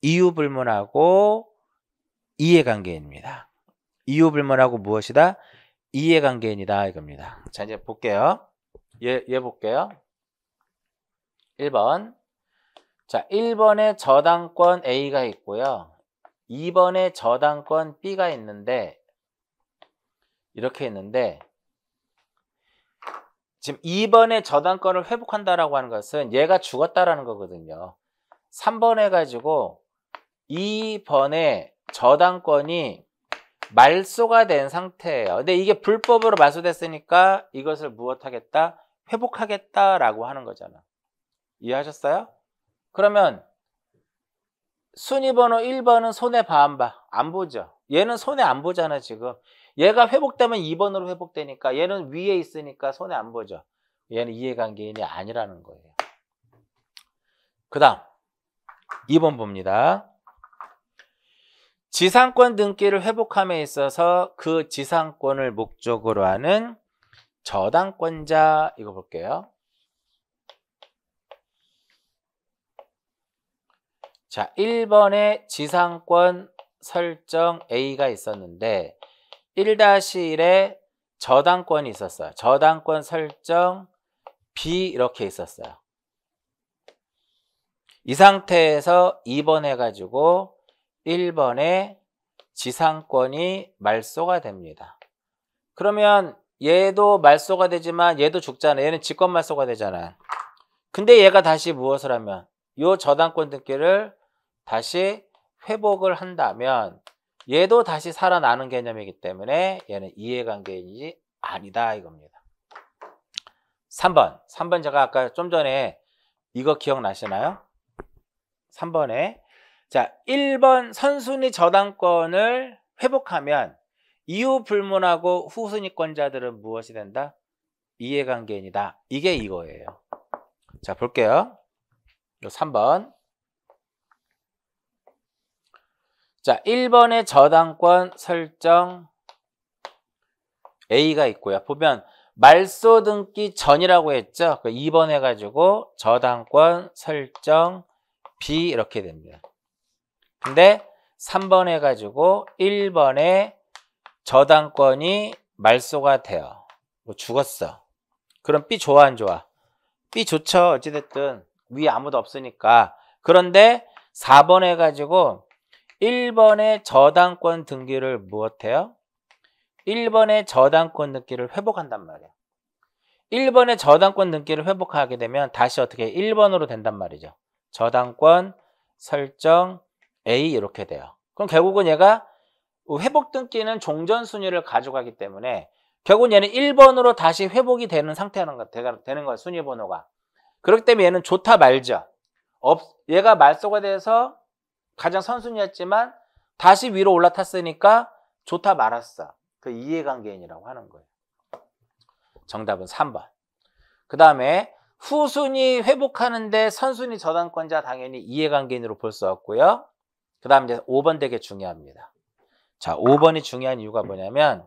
이유불문하고 이해관계인입니다. 이유불문하고 무엇이다? 이해관계인이다 이겁니다. 자, 이제 볼게요. 얘 볼게요. 1번. 자, 1번에 저당권 A가 있고요. 2번에 저당권 B가 있는데, 이렇게 있는데, 지금 2번에 저당권을 회복한다라고 하는 것은 얘가 죽었다라는 거거든요. 3번 해가지고 2번에 저당권이 말소가 된 상태예요. 근데 이게 불법으로 말소됐으니까 이것을 무엇하겠다? 회복하겠다라고 하는 거잖아. 이해하셨어요? 그러면 순위번호 1번은 손해 봐, 안 봐? 안 보죠. 얘는 손해 안 보잖아, 지금. 얘가 회복되면 2번으로 회복되니까, 얘는 위에 있으니까 손해 안 보죠. 얘는 이해관계인이 아니라는 거예요. 그 다음 2번 봅니다. 지상권 등기를 회복함에 있어서 그 지상권을 목적으로 하는 저당권자, 이거 볼게요. 자, 1번에 지상권 설정 A가 있었는데 1-1에 저당권이 있었어요. 저당권 설정 B 이렇게 있었어요. 이 상태에서 2번 해가지고 1번에 지상권이 말소가 됩니다. 그러면 얘도 말소가 되지만 얘도 죽잖아. 얘는 직권 말소가 되잖아. 근데 얘가 다시 무엇을 하면 이 저당권 등기를 다시 회복을 한다면 얘도 다시 살아나는 개념이기 때문에 얘는 이해관계인이 아니다 이겁니다. 3번 제가 아까 좀 전에 이거 기억나시나요? 3번에 자 1번 선순위 저당권을 회복하면 이후 불문하고 후순위권자들은 무엇이 된다? 이해관계인이다. 이게 이거예요. 자 볼게요. 요 3번. 자 1번의 저당권 설정 A가 있고요. 보면 말소 등기 전이라고 했죠. 2번 해가지고 저당권 설정 B 이렇게 됩니다. 근데 3번 해가지고 1번에 저당권이 말소가 돼요. 뭐 죽었어. 그럼 B 좋아 안 좋아? B 좋죠. 어찌됐든 위에 아무도 없으니까. 그런데 4번 해가지고 1번의 저당권 등기를 무엇해요? 1번의 저당권 등기를 회복한단 말이야. 1번의 저당권 등기를 회복하게 되면 다시 어떻게 1번으로 된단 말이죠. 저당권 설정 A 이렇게 돼요. 그럼 결국은 얘가 회복 등기는 종전 순위를 가져가기 때문에 결국은 얘는 1번으로 다시 회복이 되는 상태라는 거 되는 거야. 순위 번호가. 그렇기 때문에 얘는 좋다 말죠. 얘가 말소가 돼서 가장 선순위였지만 다시 위로 올라탔으니까 좋다 말았어. 그 이해관계인이라고 하는 거예요. 정답은 3번. 그 다음에 후순위 회복하는데 선순위 저당권자 당연히 이해관계인으로 볼 수 없고요. 그 다음 이제 5번 되게 중요합니다. 자, 5번이 중요한 이유가 뭐냐면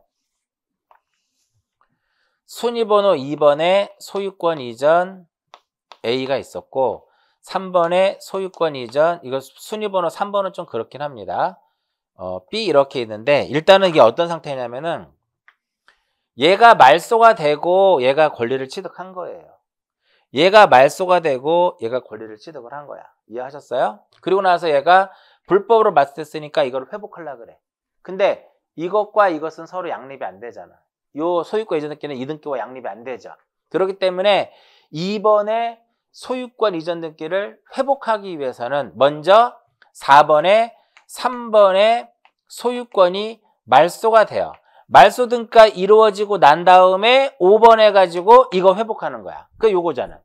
순위번호 2번에 소유권 이전 A가 있었고 3번에 소유권 이전, 이거 순위번호 3번은 좀 그렇긴 합니다. B 이렇게 있는데 일단은 이게 어떤 상태냐면은 얘가 말소가 되고 얘가 권리를 취득한 거예요. 얘가 말소가 되고 얘가 권리를 취득을 한 거야. 이해하셨어요? 그리고 나서 얘가 불법으로 말소했으니까 이걸 회복하려고 그래. 근데 이것과 이것은 서로 양립이 안 되잖아. 요 소유권 이전 등기는 이 등기와 양립이 안 되죠. 그렇기 때문에 2번에 소유권 이전 등기를 회복하기 위해서는 먼저 4번에 3번에 소유권이 말소가 돼요. 말소 등기가 이루어지고 난 다음에 5번 해가지고 이거 회복하는 거야. 그 요거잖아.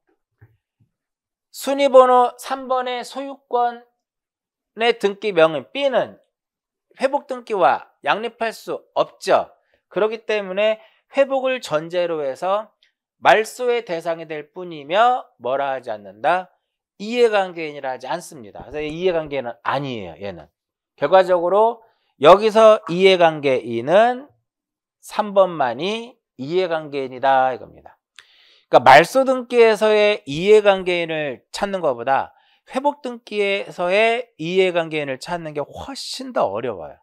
순위번호 3번의 소유권의 등기명은 B는 회복 등기와 양립할 수 없죠. 그렇기 때문에 회복을 전제로 해서 말소의 대상이 될 뿐이며 뭐라 하지 않는다? 이해관계인이라 하지 않습니다. 그래서 이해관계인은 아니에요. 얘는. 결과적으로 여기서 이해관계인은 3번만이 이해관계인이다 이겁니다. 그러니까 말소 등기에서의 이해관계인을 찾는 것보다 회복 등기에서의 이해관계인을 찾는 게 훨씬 더 어려워요.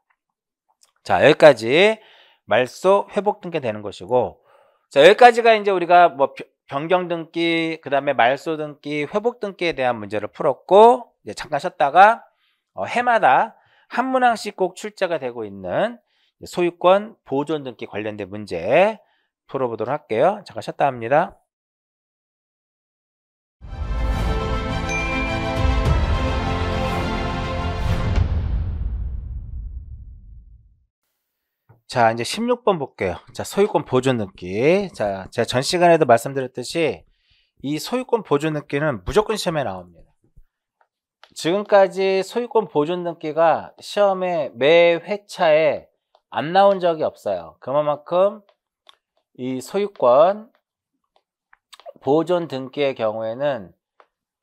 자, 여기까지 말소 회복 등기 되는 것이고, 자, 여기까지가 이제 우리가 뭐 변경 등기, 그 다음에 말소 등기, 회복 등기에 대한 문제를 풀었고, 이제 잠깐 쉬었다가 해마다 한 문항씩 꼭 출제가 되고 있는 소유권 보존 등기 관련된 문제 풀어보도록 할게요. 잠깐 쉬었다 합니다. 자, 이제 16번 볼게요. 자, 소유권 보존 등기. 자, 제가 전 시간에도 말씀드렸듯이 이 소유권 보존 등기는 무조건 시험에 나옵니다. 지금까지 소유권 보존 등기가 시험에 매 회차에 안 나온 적이 없어요. 그만큼 이 소유권 보존 등기의 경우에는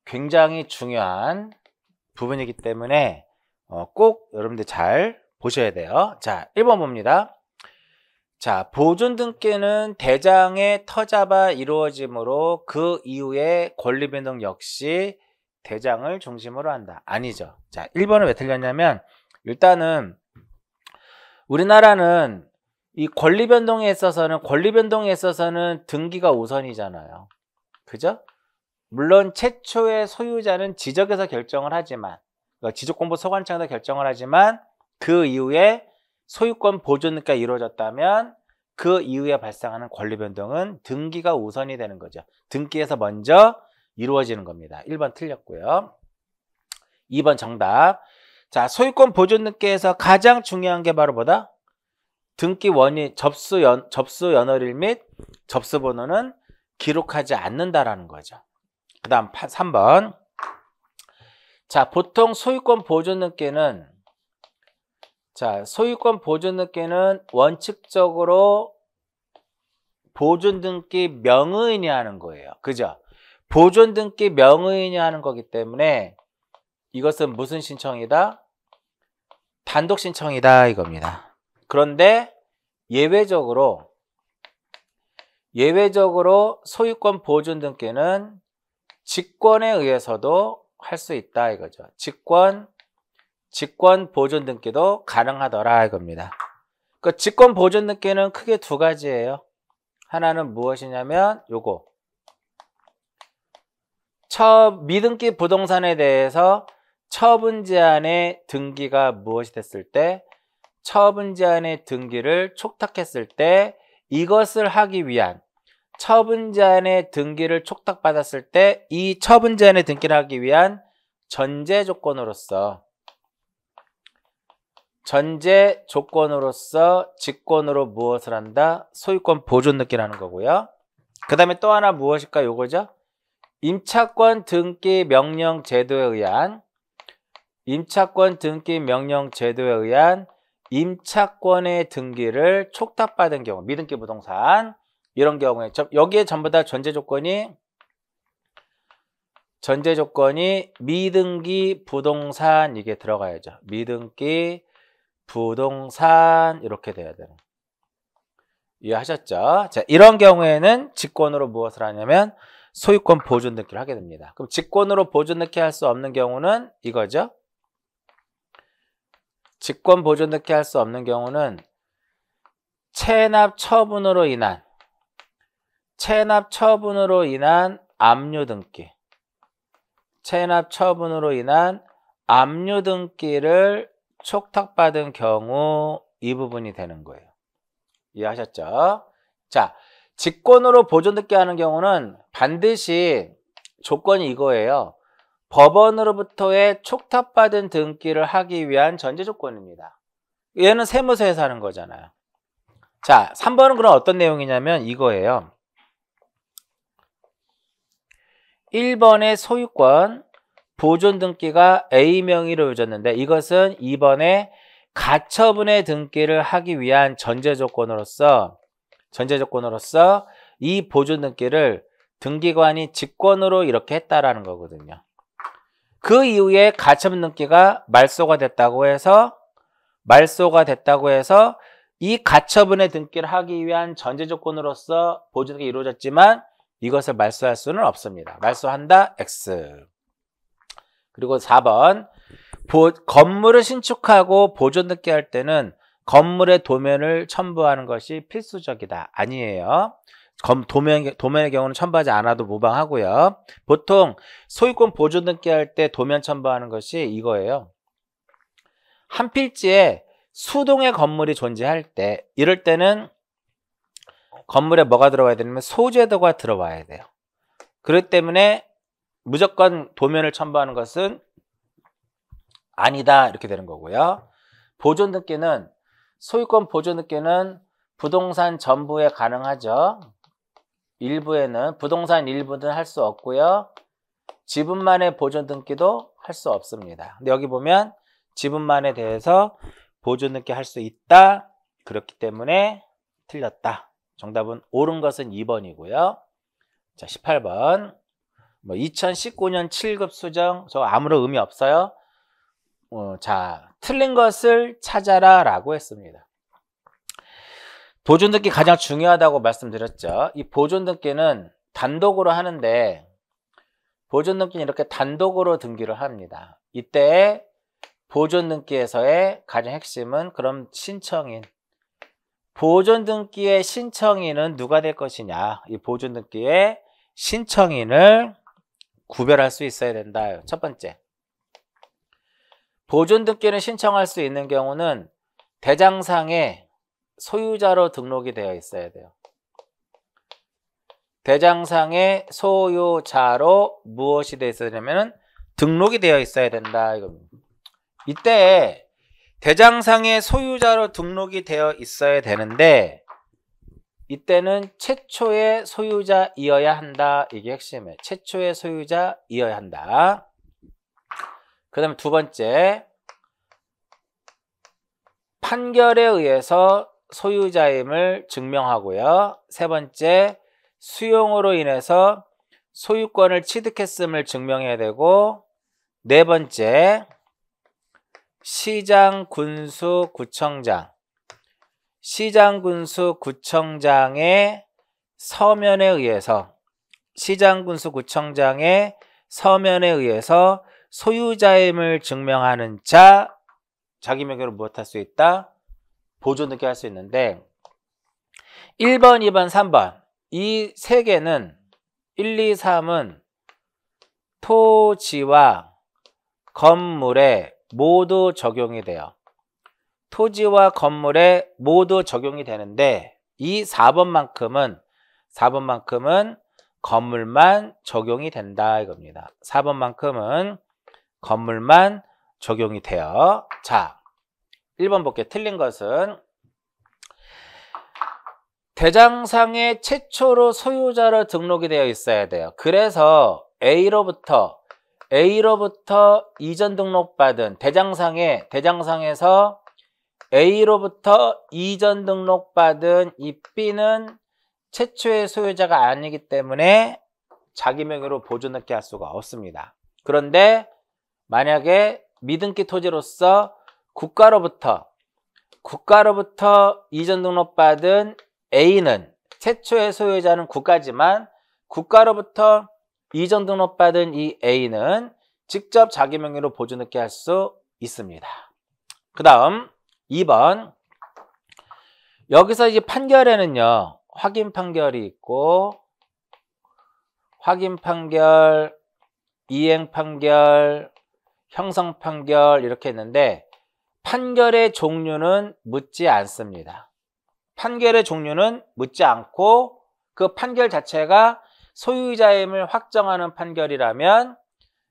굉장히 중요한 부분이기 때문에 꼭 여러분들 잘 보셔야 돼요. 자, 1번 봅니다. 자, 보존 등기는 대장의 터잡아 이루어지므로 그 이후에 권리 변동 역시 대장을 중심으로 한다. 아니죠. 자, 1번은 왜 틀렸냐면 일단은 우리나라는 이 권리 변동에 있어서는 등기가 우선이잖아요. 그죠? 물론 최초의 소유자는 지적에서 결정을 하지만 지적공보소관청에서 결정을 하지만 그 이후에 소유권 보존 등기가 이루어졌다면 그 이후에 발생하는 권리 변동은 등기가 우선이 되는 거죠. 등기에서 먼저 이루어지는 겁니다. 1번 틀렸고요. 2번 정답. 자, 소유권 보존 등기에서 가장 중요한 게 바로 뭐다? 등기 원인, 접수 연월일 및 접수 번호는 기록하지 않는다라는 거죠. 그 다음 3번. 자, 보통 소유권 보존 등기는 원칙적으로 보존 등기 명의인이 하는 거예요. 그죠? 보존 등기 명의인이 하는 거기 때문에 이것은 무슨 신청이다? 단독 신청이다 이겁니다. 그런데 예외적으로 소유권 보존 등기는 직권에 의해서도 할 수 있다 이거죠. 직권 보존 등기도 가능하더라 이겁니다. 그 직권 보존 등기는 크게 두 가지예요. 하나는 무엇이냐면 요거 미등기 부동산에 대해서 처분 제한의 등기가 무엇이 됐을 때 처분 제한의 등기를 촉탁했을 때 이것을 하기 위한 처분 제한의 등기를 촉탁받았을 때 이 처분 제한의 등기를 하기 위한 전제 조건으로서 직권으로 무엇을 한다? 소유권 보존 등기를 하는 거고요. 그 다음에 또 하나 무엇일까? 요거죠. 임차권 등기 명령 제도에 의한 임차권의 등기를 촉탁받은 경우, 미등기 부동산 이런 경우에 여기에 전부 다 전제 조건이 미등기 부동산 이게 들어가야죠. 미등기 부동산 이렇게 돼야 되는. 이해하셨죠? 자, 이런 경우에는 직권으로 무엇을 하냐면 소유권 보존 등기를 하게 됩니다. 그럼 직권으로 보존 등기 할 수 없는 경우는 이거죠. 직권 보존 등기 할 수 없는 경우는 체납 처분으로 인한 압류 등기. 체납 처분으로 인한 압류 등기를 촉탁받은 경우 이 부분이 되는 거예요. 이해하셨죠? 자, 직권으로 보존 등기 하는 경우는 반드시 조건이 이거예요. 법원으로부터의 촉탁받은 등기를 하기 위한 전제 조건입니다. 얘는 세무서에서 하는 거잖아요. 자, 3번은 그럼 어떤 내용이냐면 이거예요. 1번의 소유권 보존 등기가 A 명의로 이루어졌는데 이것은 2번에 가처분의 등기를 하기 위한 전제 조건으로서 이 보존 등기를 등기관이 직권으로 이렇게 했다라는 거거든요. 그 이후에 가처분 등기가 말소가 됐다고 해서 이 가처분의 등기를 하기 위한 전제 조건으로서 보존 등기가 이루어졌지만 이것을 말소할 수는 없습니다. 말소한다 X. 그리고 4번 건물을 신축하고 보존 등기 할 때는 건물의 도면을 첨부하는 것이 필수적이다. 아니에요. 도면의 경우는 첨부하지 않아도 무방하고요. 보통 소유권 보존 등기 할 때 도면 첨부하는 것이 이거예요. 한 필지에 수동의 건물이 존재할 때 이럴 때는 건물에 뭐가 들어와야 되냐면 소재도가 들어와야 돼요. 그렇기 때문에 무조건 도면을 첨부하는 것은 아니다 이렇게 되는 거고요. 보존 등기는 소유권 보존 등기는 부동산 전부에 가능하죠. 부동산 일부는 할 수 없고요. 지분만의 보존 등기도 할 수 없습니다. 근데 여기 보면 지분만에 대해서 보존 등기 할 수 있다. 그렇기 때문에 틀렸다. 정답은 옳은 것은 2번이고요. 자, 18번. 2019년 7급 수정 저 아무런 의미 없어요. 자, 틀린 것을 찾아라 라고 했습니다. 보존 등기 가장 중요하다고 말씀드렸죠. 이 보존 등기는 단독으로 하는데 보존 등기는 이렇게 단독으로 등기를 합니다. 이때 보존 등기에서의 가장 핵심은 그럼 신청인. 보존 등기의 신청인은 누가 될 것이냐. 이 보존 등기의 신청인을 구별할 수 있어야 된다. 첫 번째. 보존 등기를 신청할 수 있는 경우는 대장상에 소유자로 등록이 되어 있어야 돼요. 대장상의 소유자로 무엇이 되어 있어야 되냐면 등록이 되어 있어야 된다 이겁니다. 이때 대장상의 소유자로 등록이 되어 있어야 되는데 이때는 최초의 소유자이어야 한다. 이게 핵심이에요. 최초의 소유자이어야 한다. 그 다음에 두 번째, 판결에 의해서 소유자임을 증명하고요. 세 번째, 수용으로 인해서 소유권을 취득했음을 증명해야 되고, 네 번째, 시장, 군수, 구청장. 시장, 군수, 구청장의 서면에 의해서 시장, 군수, 구청장의 서면에 의해서 소유자임을 증명하는 자, 자기 명의로 무엇할 수 있다? 보존 등기 할 수 있는데 1번, 2번, 3번 이 세 개는 1, 2, 3은 토지와 건물에 모두 적용이 돼요. 토지와 건물에 모두 적용이 되는데 이 4번만큼은 건물만 적용이 된다 이겁니다. 4번만큼은 건물만 적용이 돼요. 자, 1번 볼게요. 틀린 것은 대장상에 최초로 소유자로 등록이 되어 있어야 돼요. 그래서 A로부터 이전 등록받은 대장상에서 A로부터 이전 등록받은 이 B는 최초의 소유자가 아니기 때문에 자기 명의로 보존 등기 할 수가 없습니다. 그런데 만약에 미등기 토지로서 국가로부터 이전 등록받은 A는 최초의 소유자는 국가지만 국가로부터 이전 등록받은 이 A는 직접 자기 명의로 보존 등기 할 수 있습니다. 그 다음 2번 여기서 이제 판결에는요 확인 판결이 있고 확인 판결, 이행 판결, 형성 판결 이렇게 있는데 판결의 종류는 묻지 않습니다. 판결의 종류는 묻지 않고 그 판결 자체가 소유자임을 확정하는 판결이라면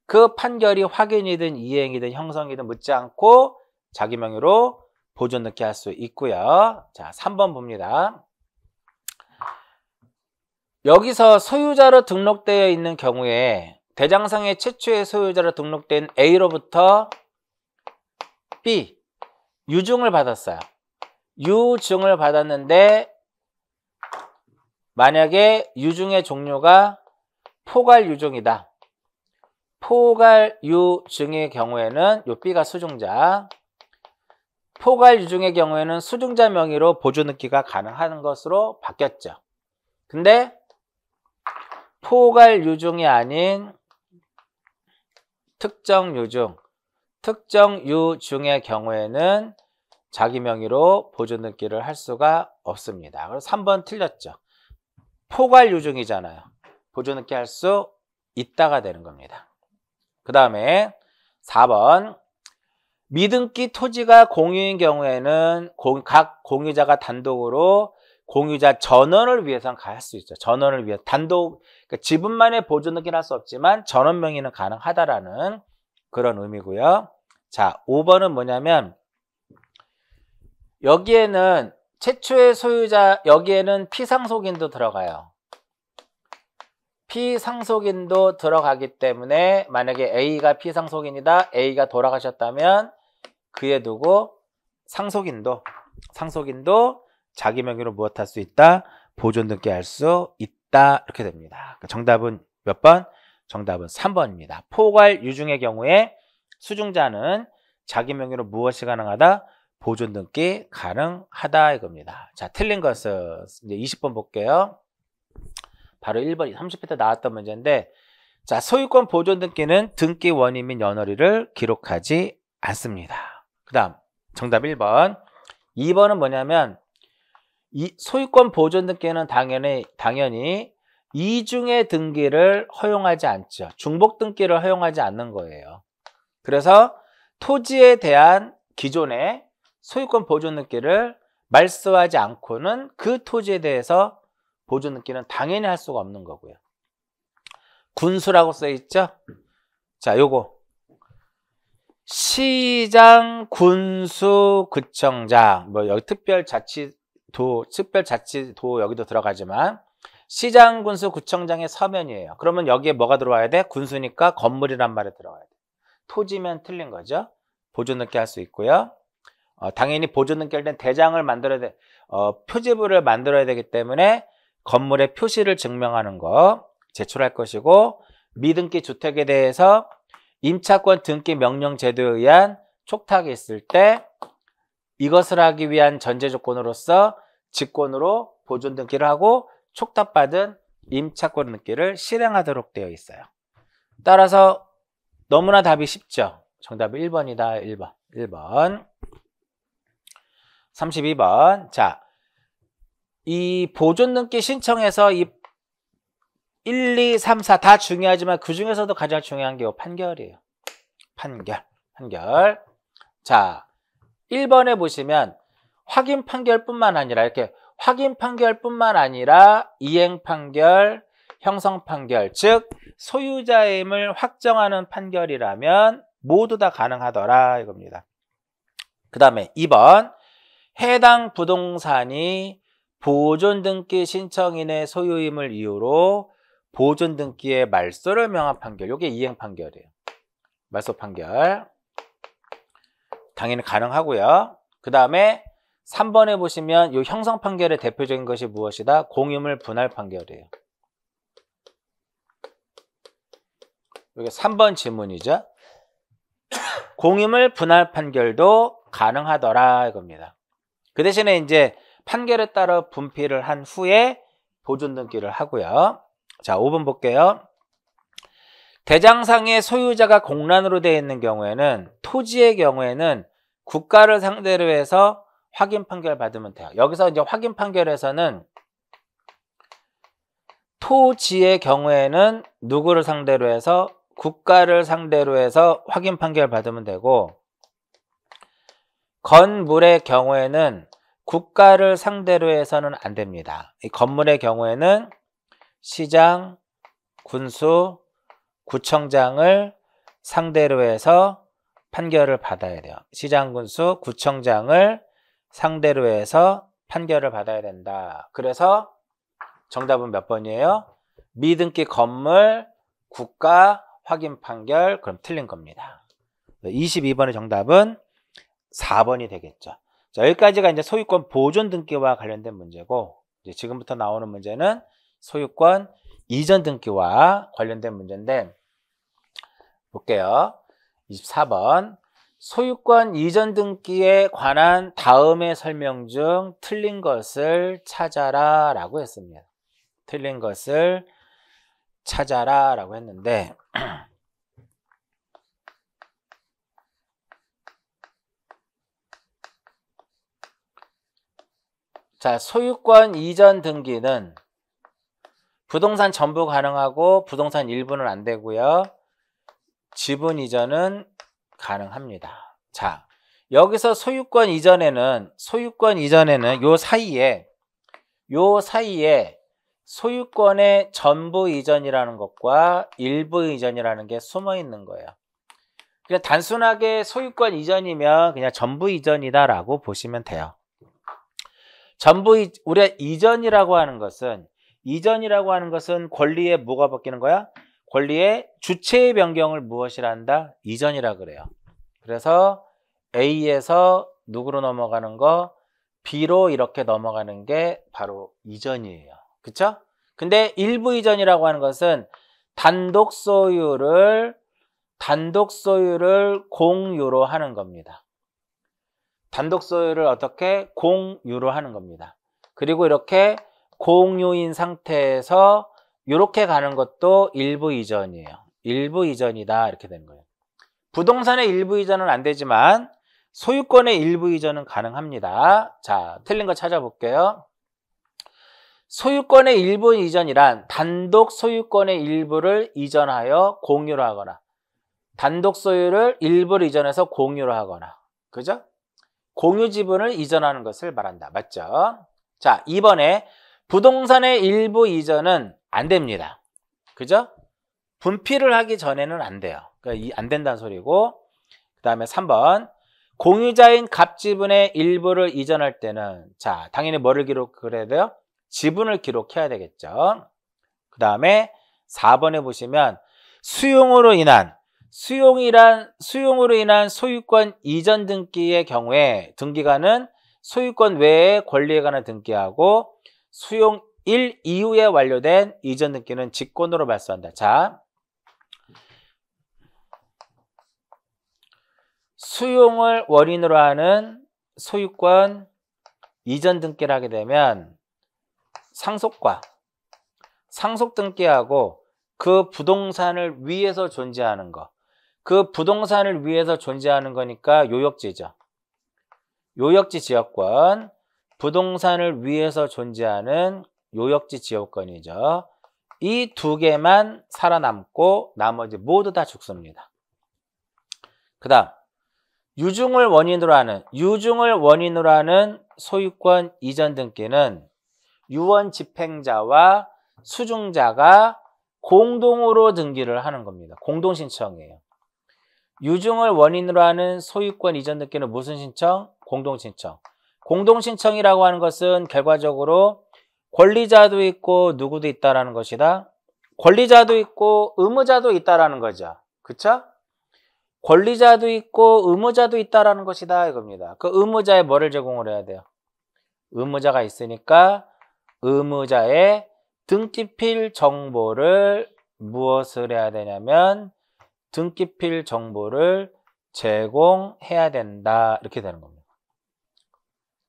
그 판결이 확인이든 이행이든 형성이든 묻지 않고 자기 명의로 보존 등기 할 수 있고요. 자, 3번 봅니다. 여기서 소유자로 등록되어 있는 경우에 대장상의 최초의 소유자로 등록된 A로부터 B, 유증을 받았어요. 유증을 받았는데 만약에 유증의 종류가 포괄 유증이다. 포괄 유증의 경우에는 요 B가 수증자. 포괄 유증의 경우에는 수증자 명의로 보존 등기가 가능한 것으로 바뀌었죠. 근데 포괄 유증이 아닌 특정 유증의 경우에는 자기 명의로 보존 등기를 할 수가 없습니다. 그래서 3번 틀렸죠. 포괄 유증이잖아요. 보존 등기 할 수 있다가 되는 겁니다. 그 다음에 4번 미등기 토지가 공유인 경우에는 각 공유자가 단독으로 공유자 전원을 위해서는 갈 수 있죠. 전원을 위해 단독 그러니까 지분만의 보존 등기는 할 수 없지만 전원 명의는 가능하다라는 그런 의미고요. 자, 5번은 뭐냐면 여기에는 최초의 소유자 여기에는 피상속인도 들어가요. 피상속인도 들어가기 때문에 만약에 A가 피상속인이다. A가 돌아가셨다면 그에 두고 상속인도 자기 명의로 무엇할 수 있다? 보존 등기 할 수 있다. 이렇게 됩니다. 정답은 몇 번? 정답은 3번입니다. 포괄 유증의 경우에 수증자는 자기 명의로 무엇이 가능하다? 보존 등기 가능하다 이겁니다. 자, 틀린 것은 이제 20번 볼게요. 바로 1번 30회 때 나왔던 문제인데, 자, 소유권 보존 등기는 등기 원인 및 연월일을 기록하지 않습니다. 그 다음 정답 1번. 2번은 뭐냐면, 이 소유권 보존 등기는 당연히 이중의 등기를 허용하지 않죠. 중복 등기를 허용하지 않는 거예요. 그래서 토지에 대한 기존의 소유권 보존 등기를 말소하지 않고는 그 토지에 대해서 보존 등기는 당연히 할 수가 없는 거고요. 군수라고 써 있죠? 자, 요거 시장, 군수, 구청장, 뭐 여기 특별자치도 여기도 들어가지만 시장, 군수, 구청장의 서면이에요. 그러면 여기에 뭐가 들어와야 돼? 군수니까 건물이란 말이 들어와야 돼. 토지면 틀린 거죠. 보존 등기 할 수 있고요. 당연히 보존 등기 할 땐 대장을 만들어야 돼. 표지부를 만들어야 되기 때문에 건물의 표시를 증명하는 거 제출할 것이고, 미등기 주택에 대해서 임차권 등기 명령 제도에 의한 촉탁이 있을 때 이것을 하기 위한 전제 조건으로서 직권으로 보존 등기를 하고 촉탁받은 임차권 등기를 실행하도록 되어 있어요. 따라서 너무나 답이 쉽죠. 정답이 1번이다. 1번. 32번. 자, 이 보존 등기 신청에서 이 1, 2, 3, 4 다 중요하지만 그 중에서도 가장 중요한 게 판결이에요. 판결. 자, 1번에 보시면 확인 판결뿐만 아니라 이렇게 확인 판결뿐만 아니라 이행 판결, 형성 판결, 즉 소유자임을 확정하는 판결이라면 모두 다 가능하더라 이겁니다. 그 다음에 2번. 해당 부동산이 보존 등기 신청인의 소유임을 이유로 보존 등기의 말소를 명한 판결. 이게 이행 판결이에요. 말소 판결. 당연히 가능하고요. 그 다음에 3번에 보시면 이 형성 판결의 대표적인 것이 무엇이다? 공유물 분할 판결이에요. 이게 3번 질문이죠. 공유물 분할 판결도 가능하더라 이겁니다. 그 대신에 이제 판결에 따라 분필을 한 후에 보존 등기를 하고요. 자, 5번 볼게요. 대장상의 소유자가 공란으로 되어 있는 경우에는, 토지의 경우에는 국가를 상대로 해서 확인 판결 받으면 돼요. 여기서 이제 확인 판결에서는 토지의 경우에는 누구를 상대로 해서? 국가를 상대로 해서 확인 판결 받으면 되고, 건물의 경우에는 국가를 상대로 해서는 안 됩니다. 이 건물의 경우에는 시장, 군수, 구청장을 상대로 해서 판결을 받아야 돼요. 시장, 군수, 구청장을 상대로 해서 판결을 받아야 된다. 그래서 정답은 몇 번이에요? 미등기 건물, 국가, 확인 판결. 그럼 틀린 겁니다. 22번의 정답은 4번이 되겠죠. 자, 여기까지가 이제 소유권 보존 등기와 관련된 문제고, 이제 지금부터 나오는 문제는 소유권 이전 등기와 관련된 문제인데, 볼게요. 24번. 소유권 이전 등기에 관한 다음의 설명 중 틀린 것을 찾아라 라고 했습니다. 틀린 것을 찾아라 라고 했는데, 자, 소유권 이전 등기는 부동산 전부 가능하고 부동산 일부는 안 되고요. 지분 이전은 가능합니다. 자, 여기서 소유권 이전에는 요 사이에 소유권의 전부 이전이라는 것과 일부 이전이라는 게 숨어 있는 거예요. 그냥 단순하게 소유권 이전이면 그냥 전부 이전이다라고 보시면 돼요. 우리가 이전이라고 하는 것은 권리에 뭐가 바뀌는 거야? 권리의 주체의 변경을 무엇이라 한다? 이전이라 그래요. 그래서 A에서 누구로 넘어가는 거? B로 이렇게 넘어가는 게 바로 이전이에요. 그쵸? 근데 일부 이전이라고 하는 것은 단독 소유를 단독 소유를 공유로 하는 겁니다. 단독 소유를 어떻게? 공유로 하는 겁니다. 그리고 이렇게 공유인 상태에서 이렇게 가는 것도 일부 이전이에요. 일부 이전이다 이렇게 되는 거예요. 부동산의 일부 이전은 안 되지만 소유권의 일부 이전은 가능합니다. 자, 틀린 거 찾아볼게요. 소유권의 일부 이전이란 단독 소유권의 일부를 이전하여 공유로 하거나 단독 소유를 일부를 이전해서 공유로 하거나 그죠? 공유 지분을 이전하는 것을 말한다. 맞죠? 자, 2번에 부동산의 일부 이전은 안 됩니다. 그죠? 분필을 하기 전에는 안 돼요. 그러니까 안 된다는 소리고 그 다음에 3번 공유자인 갑지분의 일부를 이전할 때는 자 당연히 뭐를 기록해야 돼요? 지분을 기록해야 되겠죠. 그 다음에 4번에 보시면 수용으로 인한 소유권 이전 등기의 경우에 등기관은 소유권 외의 권리에 관한 등기하고 수용 1 이후에 완료된 이전 등기는 직권으로 발수한다. 자, 수용을 원인으로 하는 소유권 이전 등기를 하게 되면 상속 등기하고 그 부동산을 위해서 존재하는 거, 그 부동산을 위해서 존재하는 거니까 요역지죠. 요역지 지역권, 부동산을 위해서 존재하는 요역지 지역권이죠. 이 두 개만 살아남고 나머지 모두 다 죽습니다. 그 다음 유증을 원인으로 하는 소유권 이전 등기는 유언 집행자와 수증자가 공동으로 등기를 하는 겁니다. 공동 신청이에요. 유증을 원인으로 하는 소유권 이전 등기는 무슨 신청? 공동 신청. 공동 신청이라고 하는 것은 결과적으로 권리자도 있고 누구도 있다라는 것이다. 권리자도 있고 의무자도 있다라는 거죠. 그쵸? 권리자도 있고 의무자도 있다라는 것이다 이겁니다. 그 의무자에 뭐를 제공을 해야 돼요? 의무자가 있으니까 의무자의 등기필 정보를 무엇을 해야 되냐면 등기필 정보를 제공해야 된다 이렇게 되는 겁니다.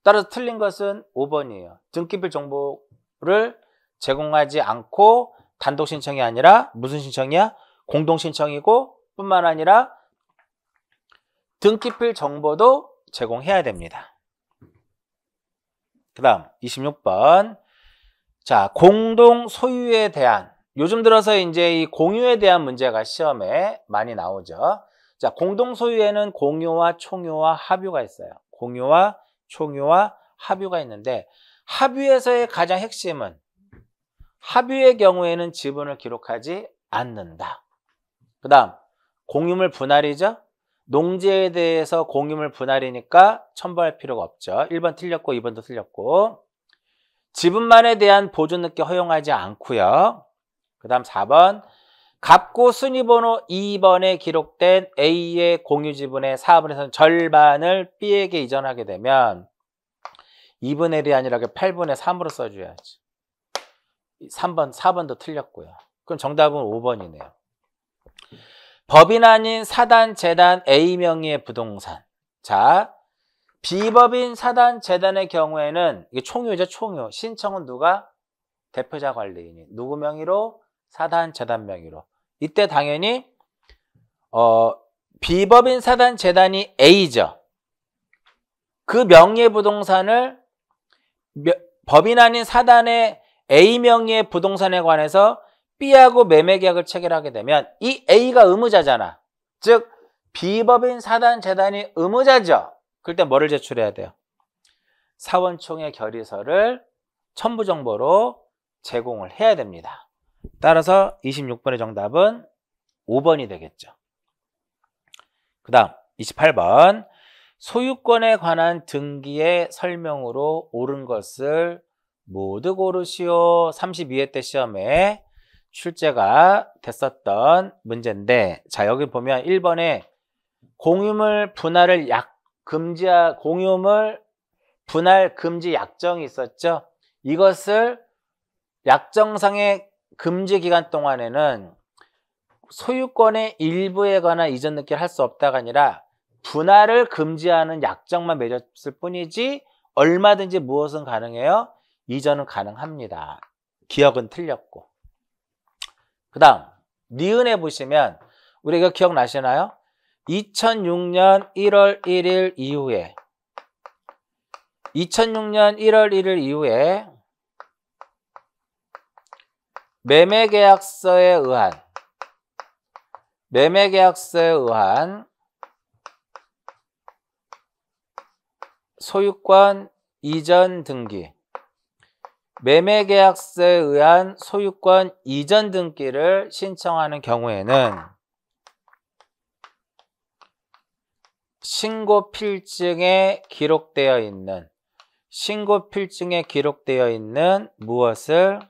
따라서 틀린 것은 5번이에요. 등기필 정보를 제공하지 않고 단독 신청이 아니라 무슨 신청이야? 공동 신청이고 뿐만 아니라 등기필 정보도 제공해야 됩니다. 그 다음 26번. 자, 공동 소유에 대한 요즘 들어서 이제 이 공유에 대한 문제가 시험에 많이 나오죠. 자, 공동 소유에는 공유와 총유와 합유가 있어요. 공유와 총유와 합유가 있는데 합유에서의 가장 핵심은 합유의 경우에는 지분을 기록하지 않는다. 그 다음 공유물 분할이죠. 농지에 대해서 공유물 분할이니까 첨부할 필요가 없죠. 1번 틀렸고 2번도 틀렸고 지분만에 대한 보존 등기 허용하지 않고요. 그 다음 4번 갑고 순위번호 2번에 기록된 A의 공유 지분의 4분에서는 절반을 B에게 이전하게 되면 2분의 1이 아니라 8분의 3으로 써줘야지. 3번, 4번도 틀렸고요. 그럼 정답은 5번이네요. 법인 아닌 사단, 재단 A 명의의 부동산. 자, 비법인 사단, 재단의 경우에는 이게 총유죠, 총유. 신청은 누가? 대표자 관리인이. 누구 명의로? 사단, 재단 명의로. 이때 당연히 비법인 사단, 재단이 A죠. 그 명의의 부동산을 법인 아닌 사단의 A 명의의 부동산에 관해서 B하고 매매계약을 체결하게 되면 이 A가 의무자잖아. 즉 비법인 사단 재단이 의무자죠. 그럴 때 뭐를 제출해야 돼요? 사원총회 결의서를 첨부정보로 제공을 해야 됩니다. 따라서 26번의 정답은 5번이 되겠죠. 그 다음 28번 소유권에 관한 등기의 설명으로 옳은 것을 모두 고르시오. 32회 때 시험에 출제가 됐었던 문제인데 자 여기 보면 1번에 공유물 분할을 공유물 분할 금지 약정이 있었죠. 이것을 약정상의 금지 기간 동안에는 소유권의 일부에 관한 이전 등기를 할 수 없다가 아니라 분할을 금지하는 약정만 맺었을 뿐이지 얼마든지 무엇은 가능해요? 이전은 가능합니다. 기억은 틀렸고. 그 다음 니은에 보시면 우리가 기억나시나요? 2006년 1월 1일 이후에 2006년 1월 1일 이후에 매매계약서에 의한 소유권 이전 등기, 매매계약서에 의한 소유권 이전 등기를 신청하는 경우에는 신고필증에 기록되어 있는 무엇을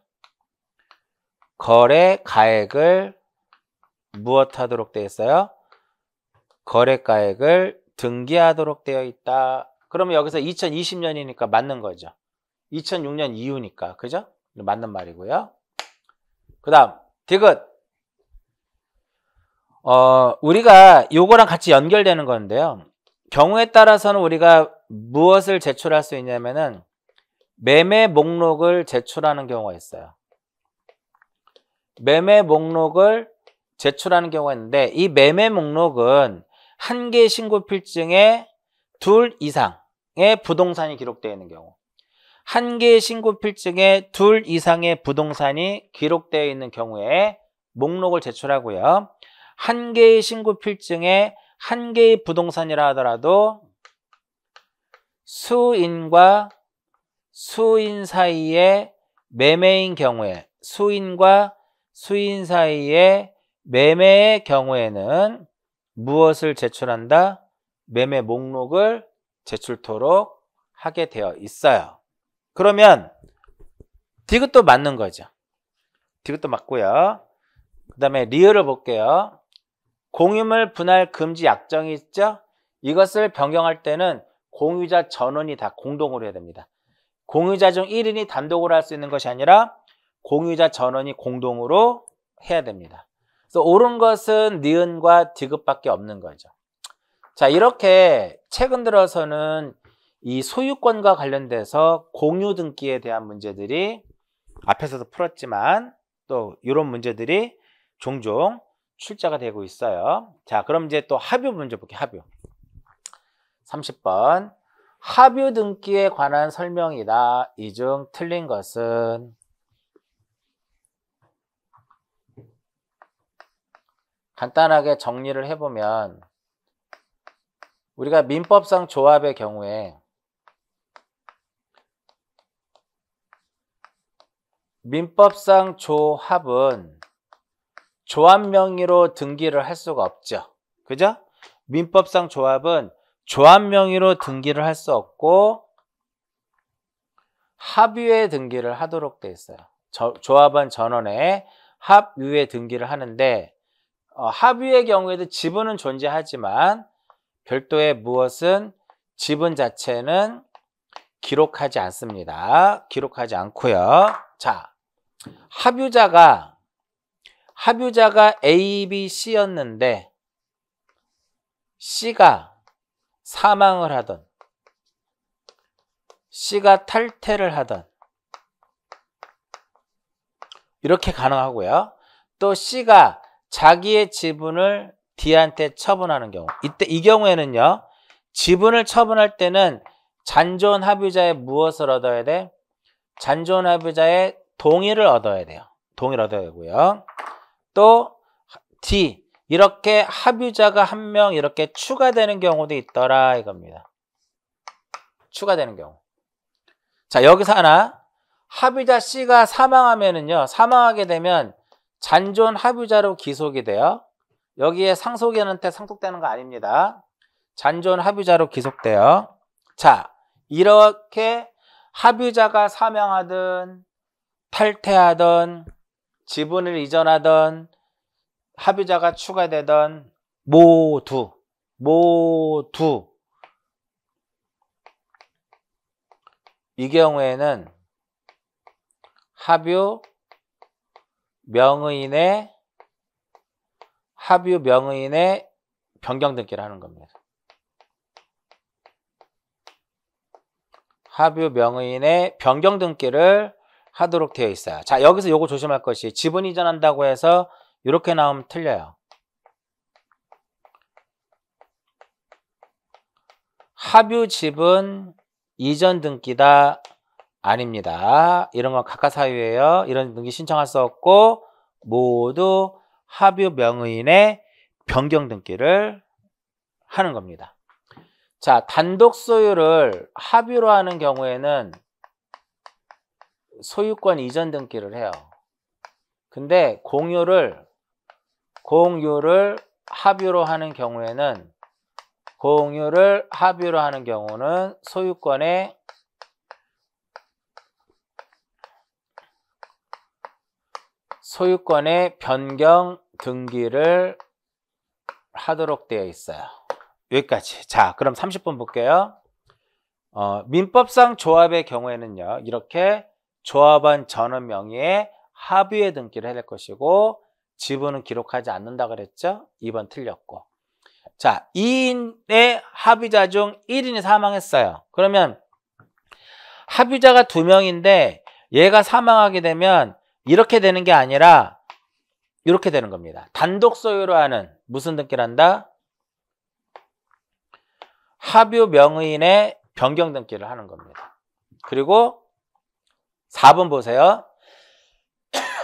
거래가액을 무엇하도록 되어 있어요? 거래가액을 등기하도록 되어 있다. 그러면 여기서 2020년이니까 맞는 거죠. 2006년 이후니까. 그죠? 맞는 말이고요. 그 다음 디귿. 우리가 요거랑 같이 연결되는 건데요. 경우에 따라서는 우리가 무엇을 제출할 수 있냐면은 매매 목록을 제출하는 경우가 있어요. 매매 목록을 제출하는 경우가 있는데 이 매매 목록은 한 개의 신고필증에 2 이상의 부동산이 기록되어 있는 경우, 한 개의 신고필증에 2 이상의 부동산이 기록되어 있는 경우에 목록을 제출하고요. 한 개의 신고필증에 한 개의 부동산이라 하더라도 수인과 수인 사이의 매매인 경우에, 수인과 수인 사이의 매매의 경우에는 무엇을 제출한다? 매매 목록을 제출토록 하게 되어 있어요. 그러면 디귿도 맞는 거죠. 디귿도 맞고요. 그 다음에 리을을 볼게요. 공유물 분할 금지 약정이 있죠? 이것을 변경할 때는 공유자 전원이 다 공동으로 해야 됩니다. 공유자 중 1인이 단독으로 할 수 있는 것이 아니라 공유자 전원이 공동으로 해야 됩니다. 그래서 옳은 것은 니은과 디귿밖에 없는 거죠. 자, 이렇게 최근 들어서는 이 소유권과 관련돼서 공유 등기에 대한 문제들이 앞에서도 풀었지만 또 이런 문제들이 종종 출제가 되고 있어요. 자, 그럼 이제 또 합유 문제 볼게요. 합유. 30번. 합유 등기에 관한 설명이다. 이 중 틀린 것은? 간단하게 정리를 해보면 우리가 민법상 조합의 경우에 민법상 조합은 조합 명의로 등기를 할 수가 없죠. 그죠? 민법상 조합은 조합 명의로 등기를 할 수 없고 합유의 등기를 하도록 되어 있어요. 조합원 전원의 합유의 등기를 하는데 합유의 경우에도 지분은 존재하지만 별도의 무엇은 지분 자체는 기록하지 않습니다. 기록하지 않고요. 자, 합유자가 A, B, C였는데 C가 사망을 하던 C가 탈퇴를 하던 이렇게 가능하고요. 또 C가 자기의 지분을 D한테 처분하는 경우, 이때 이 경우에는요, 지분을 처분할 때는 잔존 합유자의 무엇을 얻어야 돼? 잔존 합유자의 동의를 얻어야 돼요. 동의를 얻어야 되고요. 또 D, 이렇게 합유자가 한 명 이렇게 추가되는 경우도 있더라 이겁니다. 추가되는 경우. 자, 여기서 하나, 합유자 C가 사망하면은요, 사망하게 되면 잔존 합유자로 기속이 돼요. 여기에 상속인한테 상속되는 거 아닙니다. 잔존 합유자로 기속돼요. 자, 이렇게 합유자가 사망하든 탈퇴하든 지분을 이전하든 합유자가 추가되든 모두 이 경우에는 합유 명의인의 합유 명의인의 변경 등기를 하는 겁니다. 합유 명의인의 변경 등기를 하도록 되어 있어요. 자, 여기서 요거 조심할 것이 지분 이전한다고 해서 이렇게 나오면 틀려요. 합유 지분 이전 등기다 아닙니다. 이런 건 각각 사유예요. 이런 등기 신청할 수 없고 모두 합유 명의인의 변경 등기를 하는 겁니다. 자, 단독 소유를 합유로 하는 경우에는 소유권 이전 등기를 해요. 근데 공유를 합유로 하는 경우에는 소유권의 변경 등기를 하도록 되어 있어요. 여기까지. 자, 그럼 30번 볼게요. 민법상 조합의 경우에는요, 이렇게 조합원 전원 명의의 합유의 등기를 해야 될 것이고 지분은 기록하지 않는다 그랬죠? 2번 틀렸고. 자, 2인의 합유자 중 1인이 사망했어요. 그러면 합유자가 2명인데 얘가 사망하게 되면 이렇게 되는 게 아니라 이렇게 되는 겁니다. 단독 소유로 하는 무슨 등기를 한다? 합유 명의인의 변경 등기를 하는 겁니다. 그리고 4번 보세요.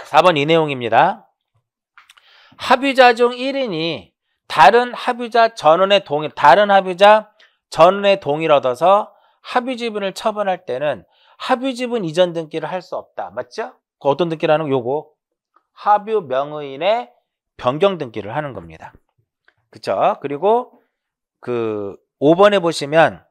4번 이 내용입니다. 합유자 중 1인이 다른 합유자 전원의 동의를 얻어서 합유 지분을 처분할 때는 합유 지분 이전 등기를 할 수 없다. 맞죠? 그 어떤 등기를 하는 거? 요거 합유 명의인의 변경 등기를 하는 겁니다. 그쵸? 그리고 그 5번에 보시면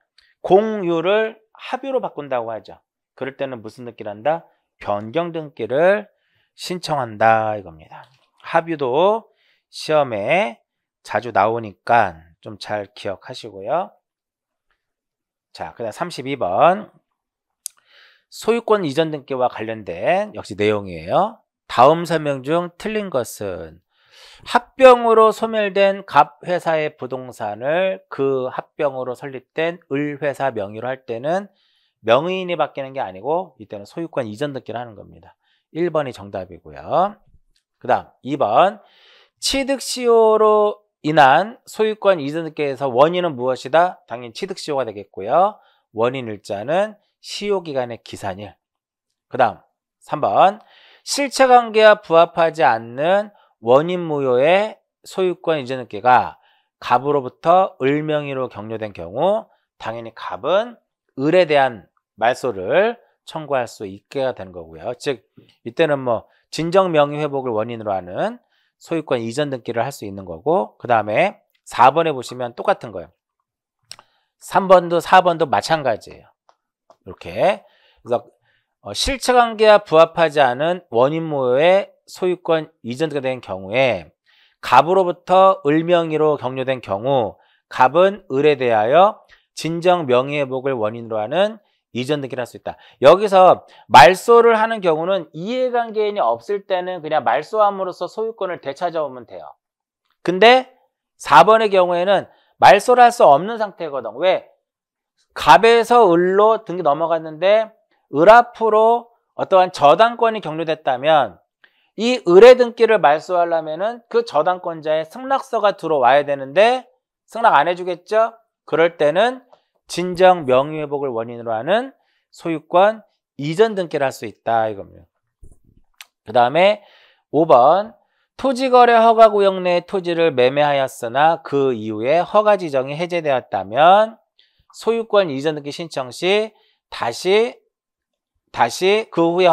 공유를 합유로 바꾼다고 하죠. 그럴 때는 무슨 등기를 한다? 변경 등기를 신청한다 이겁니다. 합유도 시험에 자주 나오니까 좀 잘 기억하시고요. 자, 그다음 32번 소유권 이전 등기와 관련된 역시 내용이에요. 다음 설명 중 틀린 것은 합병으로 소멸된 갑 회사의 부동산을 그 합병으로 설립된 을 회사 명의로 할 때는 명의인이 바뀌는 게 아니고 이때는 소유권 이전 등기를 하는 겁니다. 1번이 정답이고요. 그 다음 2번 취득시효로 인한 소유권 이전 등기에서 원인은 무엇이다? 당연히 취득시효가 되겠고요. 원인일자는 시효기간의 기산일. 그 다음 3번 실체관계와 부합하지 않는 원인 무효의 소유권 이전 등기가 갑으로부터 을 명의로 격려된 경우 당연히 갑은 을에 대한 말소를 청구할 수 있게 되는 거고요. 즉 이때는 뭐 진정 명의 회복을 원인으로 하는 소유권 이전 등기를 할 수 있는 거고 그 다음에 4번에 보시면 똑같은 거예요. 3번도 4번도 마찬가지예요. 이렇게 그래서 실체관계와 부합하지 않은 원인 무효의 소유권 이전가 된 경우에 갑으로부터 을 명의로 격려된 경우 갑은 을에 대하여 진정 명의회복을 원인으로 하는 이전 등기를 할 수 있다. 여기서 말소를 하는 경우는 이해관계인이 없을 때는 그냥 말소함으로써 소유권을 되찾아오면 돼요. 근데 4번의 경우에는 말소를 할 수 없는 상태거든. 왜? 갑에서 을로 등기 넘어갔는데 을 앞으로 어떠한 저당권이 격려됐다면 이 을의 등기를 말소하려면은 그 저당권자의 승낙서가 들어와야 되는데 승낙 안 해주겠죠? 그럴 때는 진정 명의회복을 원인으로 하는 소유권 이전 등기를 할 수 있다 이겁니다. 그 다음에 5번 토지거래 허가구역 내 토지를 매매하였으나 그 이후에 허가 지정이 해제되었다면 소유권 이전 등기 신청 시 다시 그 후에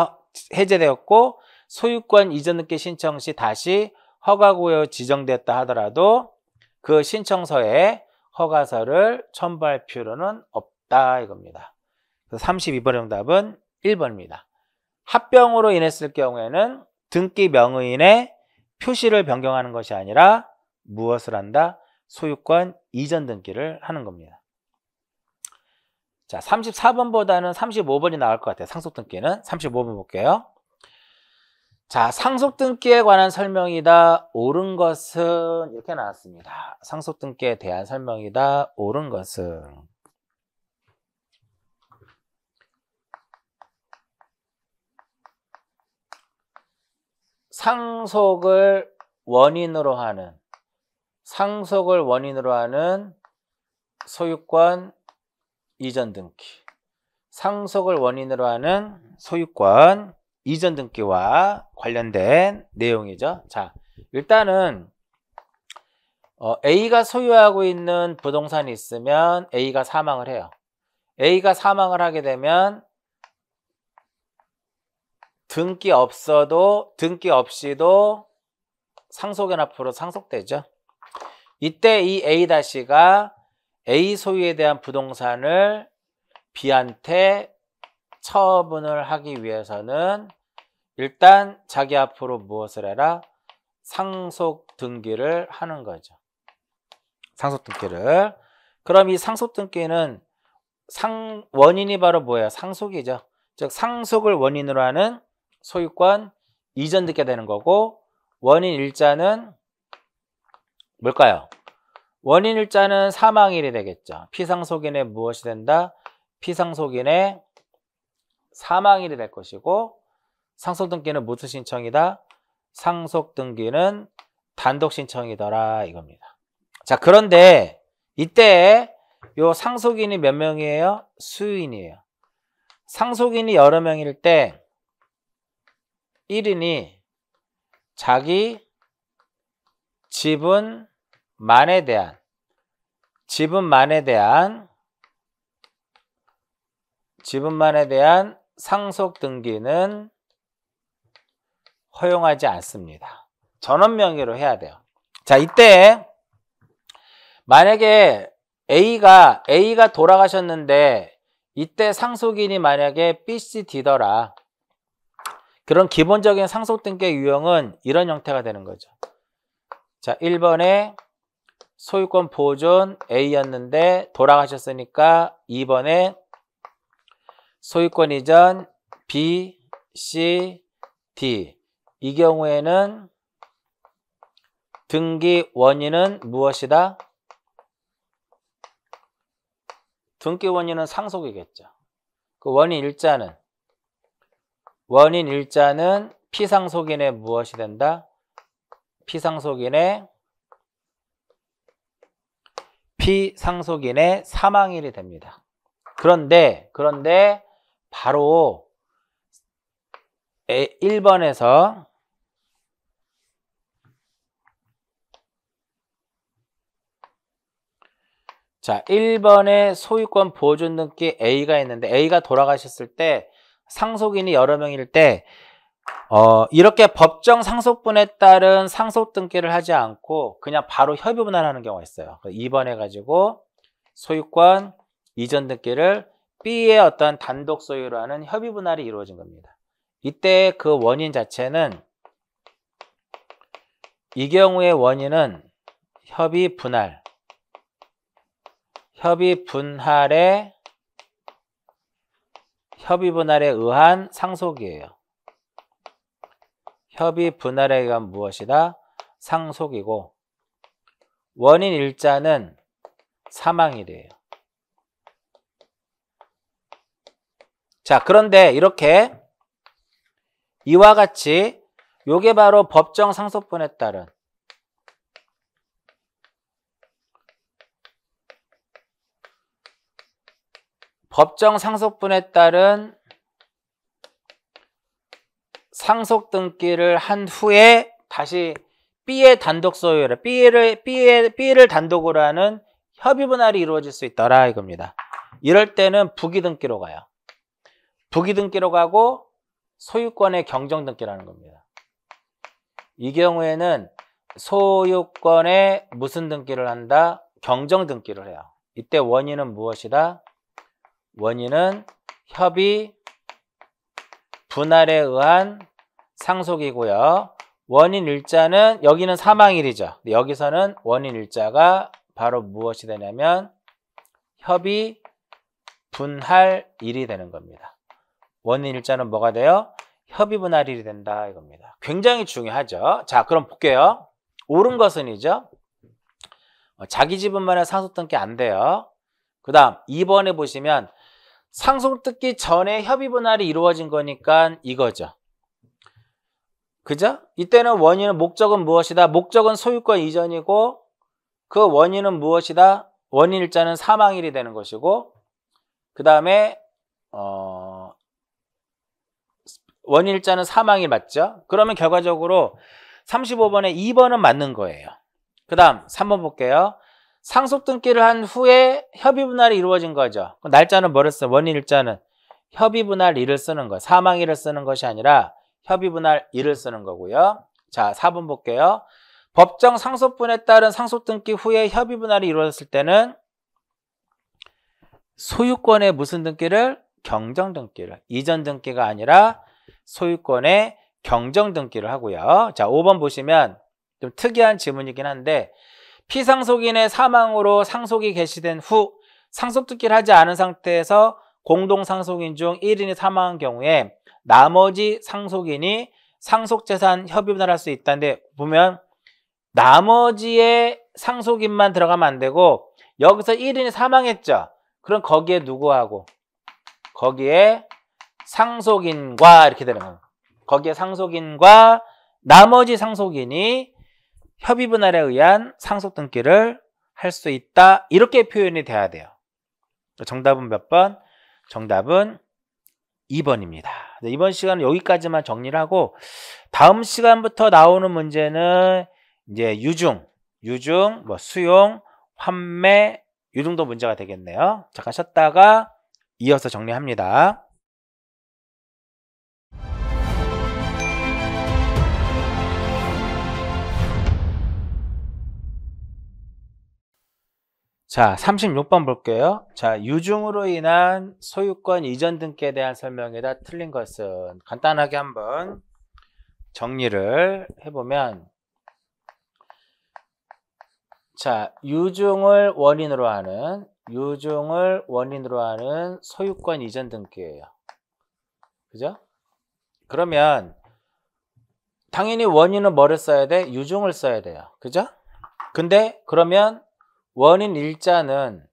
해제되었고 소유권 이전 등기 신청 시 다시 허가구역 지정되었다 하더라도 그 신청서에 허가서를 첨부할 필요는 없다 이겁니다. 그래서 32번 정답은 1번입니다. 합병으로 인했을 경우에는 등기 명의인의 표시를 변경하는 것이 아니라 무엇을 한다? 소유권 이전 등기를 하는 겁니다. 자, 34번보다는 35번이 나올 것 같아요. 상속 등기는. 35번 볼게요. 자, 상속등기에 관한 설명이다. 옳은 것은 이렇게 나왔습니다. 상속등기에 대한 설명이다. 옳은 것은 상속을 원인으로 하는 소유권 이전 등기. 상속을 원인으로 하는 소유권 이전 등기와 관련된 내용이죠. 자, 일단은 A가 소유하고 있는 부동산이 있으면 A가 사망을 해요. A가 사망을 하게 되면 등기 없이도 상속연합으로 상속되죠. 이때 이 A-가 A 소유에 대한 부동산을 B한테 처분을 하기 위해서는 일단 자기 앞으로 무엇을 해라? 상속 등기를 하는 거죠. 상속 등기를. 그럼 이 상속 등기는 원인이 바로 뭐예요? 상속이죠. 즉 상속을 원인으로 하는 소유권 이전 등기가 되는 거고, 원인 일자는 뭘까요? 원인 일자는 사망일이 되겠죠. 피상속인의 무엇이 된다? 피상속인의 사망일이 될 것이고, 상속등기는 무슨 신청이다? 상속등기는 단독신청이더라 이겁니다. 자, 그런데 이때 요 상속인이 몇 명이에요? 수인이에요. 상속인이 여러 명일 때 1인이 자기 지분만에 대한 상속 등기는 허용하지 않습니다. 전원 명의로 해야 돼요. 자, 이때 만약에 A가 돌아가셨는데 이때 상속인이 만약에 BCD더라. 그런 기본적인 상속 등기의 유형은 이런 형태가 되는 거죠. 자, 1번에 소유권 보존 A였는데 돌아가셨으니까 2번에 소유권 이전 B, C, D. 이 경우에는 등기 원인은 무엇이다? 등기 원인은 상속이겠죠. 그 원인 일자는 피상속인의 무엇이 된다? 피상속인의 사망일이 됩니다. 그런데 바로 1번에서 자, 1번에 소유권 보존 등기 A가 있는데 A가 돌아가셨을 때 상속인이 여러 명일 때 이렇게 법정 상속분에 따른 상속 등기를 하지 않고 그냥 바로 협의 분할하는 경우가 있어요. 2번 해가지고 소유권 이전 등기를 B의 어떤 단독 소유로 하는 협의 분할이 이루어진 겁니다. 이때 그 원인 자체는 이 경우의 원인은 협의 분할에 의한 상속이에요. 협의 분할에 의한 무엇이다? 상속이고, 원인 일자는 사망일이에요. 자, 그런데 이렇게 이와 같이 요게 바로 법정 상속분에 따른 상속 등기를 한 후에 다시 B의 단독 소유를 B를 단독으로 하는 협의 분할이 이루어질 수 있더라 이겁니다. 이럴 때는 부기 등기로 가요. 부기 등기로 가고 소유권의 경정 등기라는 겁니다. 이 경우에는 소유권의 무슨 등기를 한다? 경정 등기를 해요. 이때 원인은 무엇이다? 원인은 협의 분할에 의한 상속이고요. 원인 일자는 여기는 사망일이죠. 여기서는 원인 일자가 바로 무엇이 되냐면 협의 분할일이 되는 겁니다. 원인 일자는 뭐가 돼요? 협의 분할일이 된다 이겁니다. 굉장히 중요하죠. 자, 그럼 볼게요. 옳은 것은이죠. 자기 지분만의 상속등기 안 돼요. 그 다음 2번에 보시면 상속등기 전에 협의 분할이 이루어진 거니까 이거죠. 그죠? 이때는 원인은 목적은 무엇이다? 목적은 소유권 이전이고 그 원인은 무엇이다? 원인일자는 사망일이 되는 것이고 그 다음에 원인일자는 사망일 맞죠? 그러면 결과적으로 35번에 2번은 맞는 거예요. 그 다음 3번 볼게요. 상속등기를 한 후에 협의분할이 이루어진 거죠. 날짜는 뭐를 써요? 원인일자는 협의분할일을 쓰는 거예요. 사망일을 쓰는 것이 아니라 협의분할일을 쓰는 거고요. 자, 4번 볼게요. 법정 상속분에 따른 상속등기 후에 협의분할이 이루어졌을 때는 소유권의 무슨 등기를? 경정등기를. 이전등기가 아니라 소유권의 경정등기를 하고요. 자, 5번 보시면 좀 특이한 질문이긴 한데 피상속인의 사망으로 상속이 개시된 후 상속등기를 하지 않은 상태에서 공동상속인 중 1인이 사망한 경우에 나머지 상속인이 상속재산 협의분할할 수 있다는데 보면 나머지의 상속인만 들어가면 안 되고 여기서 1인이 사망했죠. 그럼 거기에 누구하고? 거기에 상속인과 이렇게 되는 거예요. 거기에 상속인과 나머지 상속인이 협의분할에 의한 상속등기를 할 수 있다. 이렇게 표현이 돼야 돼요. 정답은 몇 번? 정답은 2번입니다. 이번 시간은 여기까지만 정리를 하고 다음 시간부터 나오는 문제는 이제 유중, 뭐 수용, 환매 이 정도 문제가 되겠네요. 잠깐 쉬었다가 이어서 정리합니다. 자, 36번 볼게요. 자, 유중으로 인한 소유권 이전 등기에 대한 설명에다 틀린 것은 간단하게 한번 정리를 해보면 자, 유중을 원인으로 하는 소유권 이전 등기예요. 그죠? 그러면 당연히 원인은 뭐를 써야 돼? 유중을 써야 돼요. 그죠? 근데 그러면 원인 일자는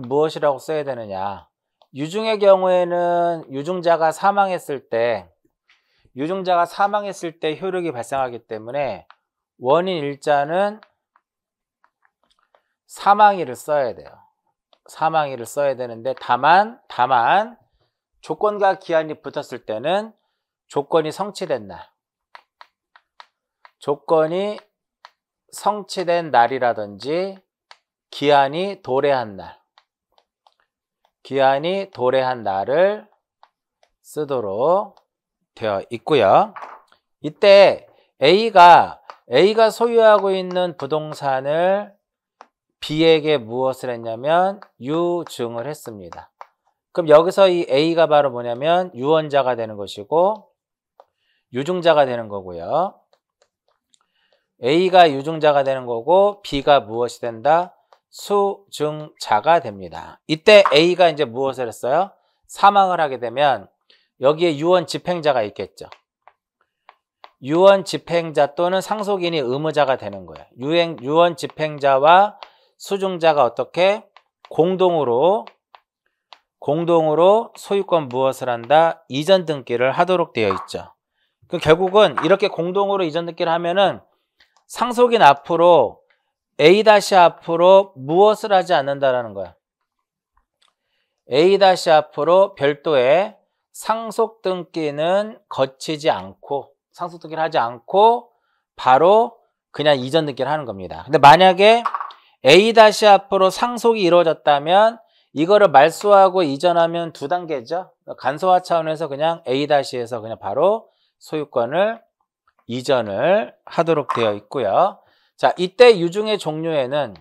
무엇이라고 써야 되느냐? 유중의 경우에는 유중자가 사망했을 때 효력이 발생하기 때문에 원인 일자는 사망일을 써야 돼요. 사망일을 써야 되는데 다만 조건과 기한이 붙었을 때는 조건이 성취된 날이라든지 기한이 도래한 날을 쓰도록 되어 있고요. 이때 A가 소유하고 있는 부동산을 B에게 무엇을 했냐면 유증을 했습니다. 그럼 여기서 이 A가 바로 뭐냐면 유언자가 되는 것이고 유증자가 되는 거고요. A가 유증자가 되는 거고 B가 무엇이 된다? 수증자가 됩니다. 이때 A가 이제 무엇을 했어요? 사망을 하게 되면 여기에 유언 집행자가 있겠죠. 유언 집행자 또는 상속인이 의무자가 되는 거예요. 유언 집행자와 수증자가 어떻게? 공동으로 소유권 무엇을 한다? 이전 등기를 하도록 되어 있죠. 그 결국은 이렇게 공동으로 이전 등기를 하면은 상속인 앞으로 A- 앞으로 무엇을 하지 않는다라는 거야. A- 앞으로 별도의 상속 등기는 거치지 않고 상속 등기를 하지 않고 바로 그냥 이전 등기를 하는 겁니다. 근데 만약에 A- 앞으로 상속이 이루어졌다면 이거를 말소하고 이전하면 두 단계죠. 간소화 차원에서 그냥 A-에서 그냥 바로 소유권을 이전을 하도록 되어 있고요. 자, 이때 유중의 종류에는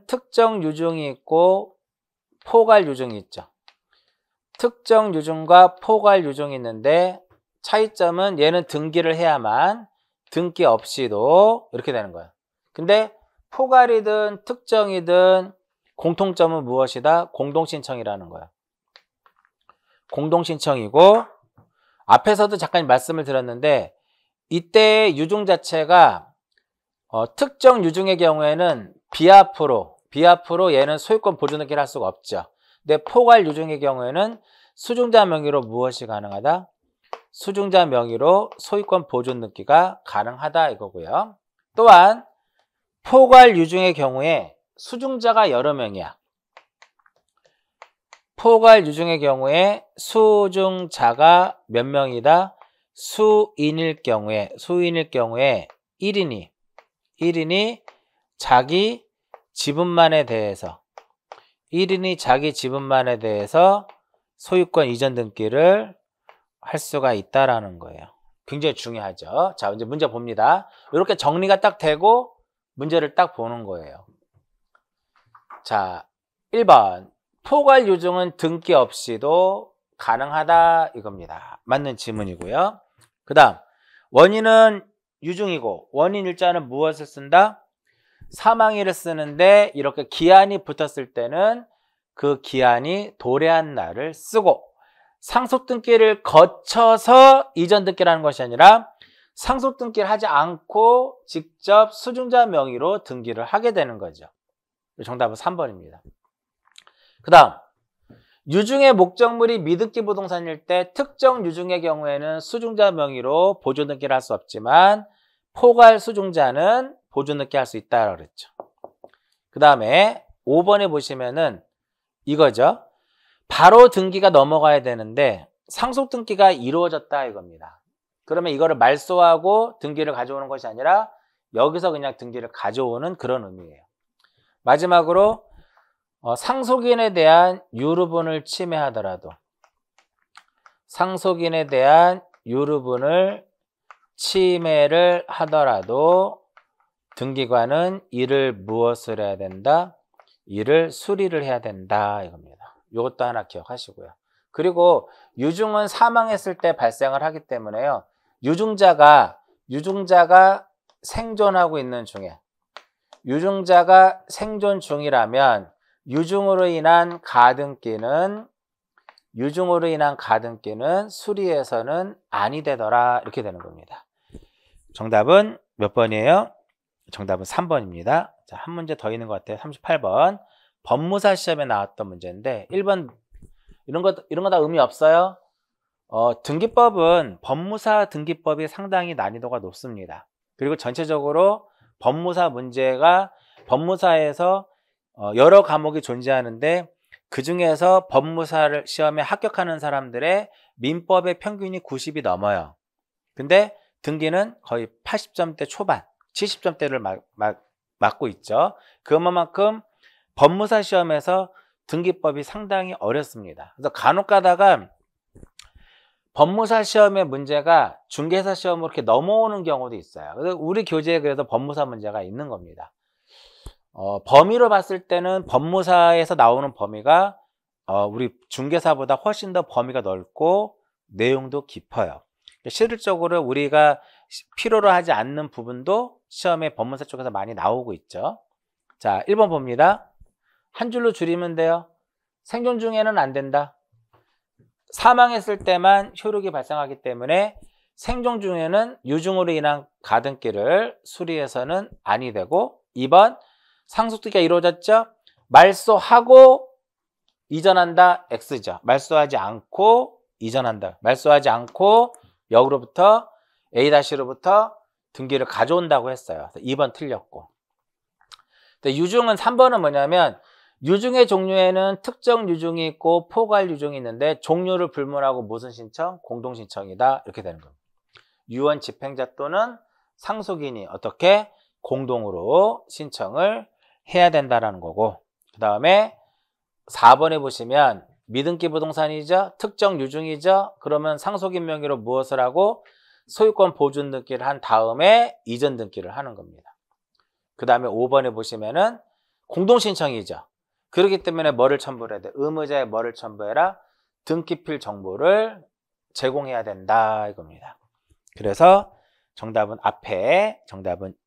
특정 유중이 있고 포괄 유중이 있죠. 특정 유중과 포괄 유중이 있는데 차이점은 얘는 등기를 해야만 등기 없이도 이렇게 되는 거예요. 근데 포괄이든 특정이든 공통점은 무엇이다? 공동신청이라는 거야. 공동신청이고, 앞에서도 잠깐 말씀을 드렸는데 이때 유증 자체가 특정 유증의 경우에는 비합으로 얘는 소유권 보존 등기를 할 수가 없죠. 근데 포괄 유증의 경우에는 수증자 명의로 무엇이 가능하다? 수증자 명의로 소유권 보존 등기가 가능하다 이거고요. 또한 포괄 유증의 경우에 수증자가 여러 명이야. 포괄 유증의 경우에 수증자가 몇 명이다? 수인일 경우에 1인이 자기 지분만에 대해서 소유권 이전 등기를 할 수가 있다라는 거예요. 굉장히 중요하죠. 자, 이제 문제 봅니다. 이렇게 정리가 딱 되고 문제를 딱 보는 거예요. 자, 1번. 포괄 유증은 등기 없이도 가능하다 이겁니다. 맞는 지문이고요. 그 다음 원인은 유증이고 원인 일자는 무엇을 쓴다? 사망일을 쓰는데 이렇게 기한이 붙었을 때는 그 기한이 도래한 날을 쓰고, 상속등기를 거쳐서 이전 등기라는 것이 아니라 상속등기를 하지 않고 직접 수증자 명의로 등기를 하게 되는 거죠. 정답은 3번입니다. 그 다음 유증의 목적물이 미등기 부동산일 때 특정 유증의 경우에는 수증자 명의로 보존 등기를 할 수 없지만 포괄 수증자는 보존 등기 할 수 있다고 그랬죠. 그 다음에 5번에 보시면은 이거죠. 바로 등기가 넘어가야 되는데 상속 등기가 이루어졌다 이겁니다. 그러면 이거를 말소하고 등기를 가져오는 것이 아니라 여기서 그냥 등기를 가져오는 그런 의미예요. 마지막으로 상속인에 대한 유류분을 침해하더라도 침해를 하더라도 등기관은 이를 무엇을 해야 된다? 이를 수리를 해야 된다 이겁니다. 이것도 하나 기억하시고요. 그리고 유증은 사망했을 때 발생을 하기 때문에요. 유증자가 생존하고 있는 중에 유증자가 생존 중이라면 유증으로 인한 가등기는 수리해서는 아니 되더라 이렇게 되는 겁니다. 정답은 몇 번이에요? 정답은 3번입니다. 자, 한 문제 더 있는 것 같아요. 38번. 법무사 시험에 나왔던 문제인데 1번 이런 거 다 의미 없어요. 등기법은 법무사 등기법이 상당히 난이도가 높습니다. 그리고 전체적으로 법무사 문제가 법무사에서 여러 과목이 존재하는데 그 중에서 법무사를 시험에 합격하는 사람들의 민법의 평균이 90이 넘어요. 근데 등기는 거의 80점대 초반, 70점대를 맞고 있죠. 그만큼 법무사 시험에서 등기법이 상당히 어렵습니다. 그래서 간혹 가다가 법무사 시험의 문제가 중개사 시험으로 이렇게 넘어오는 경우도 있어요. 그래서 우리 교재에 그래도 법무사 문제가 있는 겁니다. 범위로 봤을 때는 법무사에서 나오는 범위가 우리 중개사보다 훨씬 더 범위가 넓고 내용도 깊어요. 실질적으로 우리가 필요로 하지 않는 부분도 시험에 법무사 쪽에서 많이 나오고 있죠. 자, 1번 봅니다. 한 줄로 줄이면 돼요. 생존 중에는 안 된다. 사망했을 때만 효력이 발생하기 때문에 생존 중에는 유증으로 인한 가등기를 수리해서는 아니 되고, 2번 상속등기가 이루어졌죠. 말소하고 이전한다 X죠. 말소하지 않고 이전한다. 말소하지 않고 역으로부터 A-로부터 등기를 가져온다고 했어요. 2번 틀렸고. 근데 유증은 3번은 뭐냐면 유증의 종류에는 특정 유증이 있고 포괄 유증이 있는데 종류를 불문하고 무슨 신청? 공동신청이다. 이렇게 되는 겁니다. 유언 집행자 또는 상속인이 어떻게? 공동으로 신청을 해야 된다라는 거고, 그 다음에 4번에 보시면 미등기 부동산이죠. 특정 유증이죠. 그러면 상속인 명의로 무엇을 하고 소유권 보존 등기를 한 다음에 이전 등기를 하는 겁니다. 그 다음에 5번에 보시면은 공동신청이죠. 그렇기 때문에 뭐를 첨부를 해야 돼? 의무자에 뭐를 첨부해라? 등기필 정보를 제공해야 된다 이겁니다. 그래서 정답은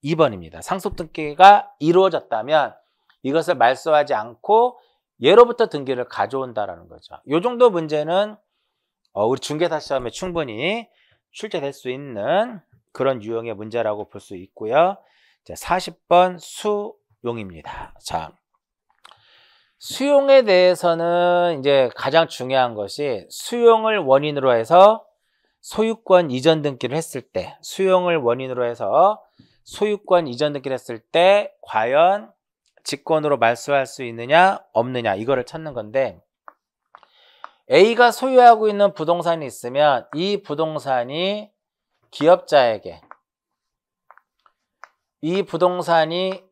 2번입니다. 상속등기가 이루어졌다면 이것을 말소하지 않고 예로부터 등기를 가져온다라는 거죠. 이 정도 문제는 우리 중개사 시험에 충분히 출제될 수 있는 그런 유형의 문제라고 볼 수 있고요. 자, 40번 수용입니다. 자, 수용에 대해서는 이제 가장 중요한 것이 수용을 원인으로 해서 소유권 이전 등기를 했을 때, 수용을 원인으로 해서 소유권 이전 등기를 했을 때 과연 직권으로 말소할 수 있느냐 없느냐 이거를 찾는 건데, A가 소유하고 있는 부동산이 있으면 이 부동산이 기업자가 이 부동산을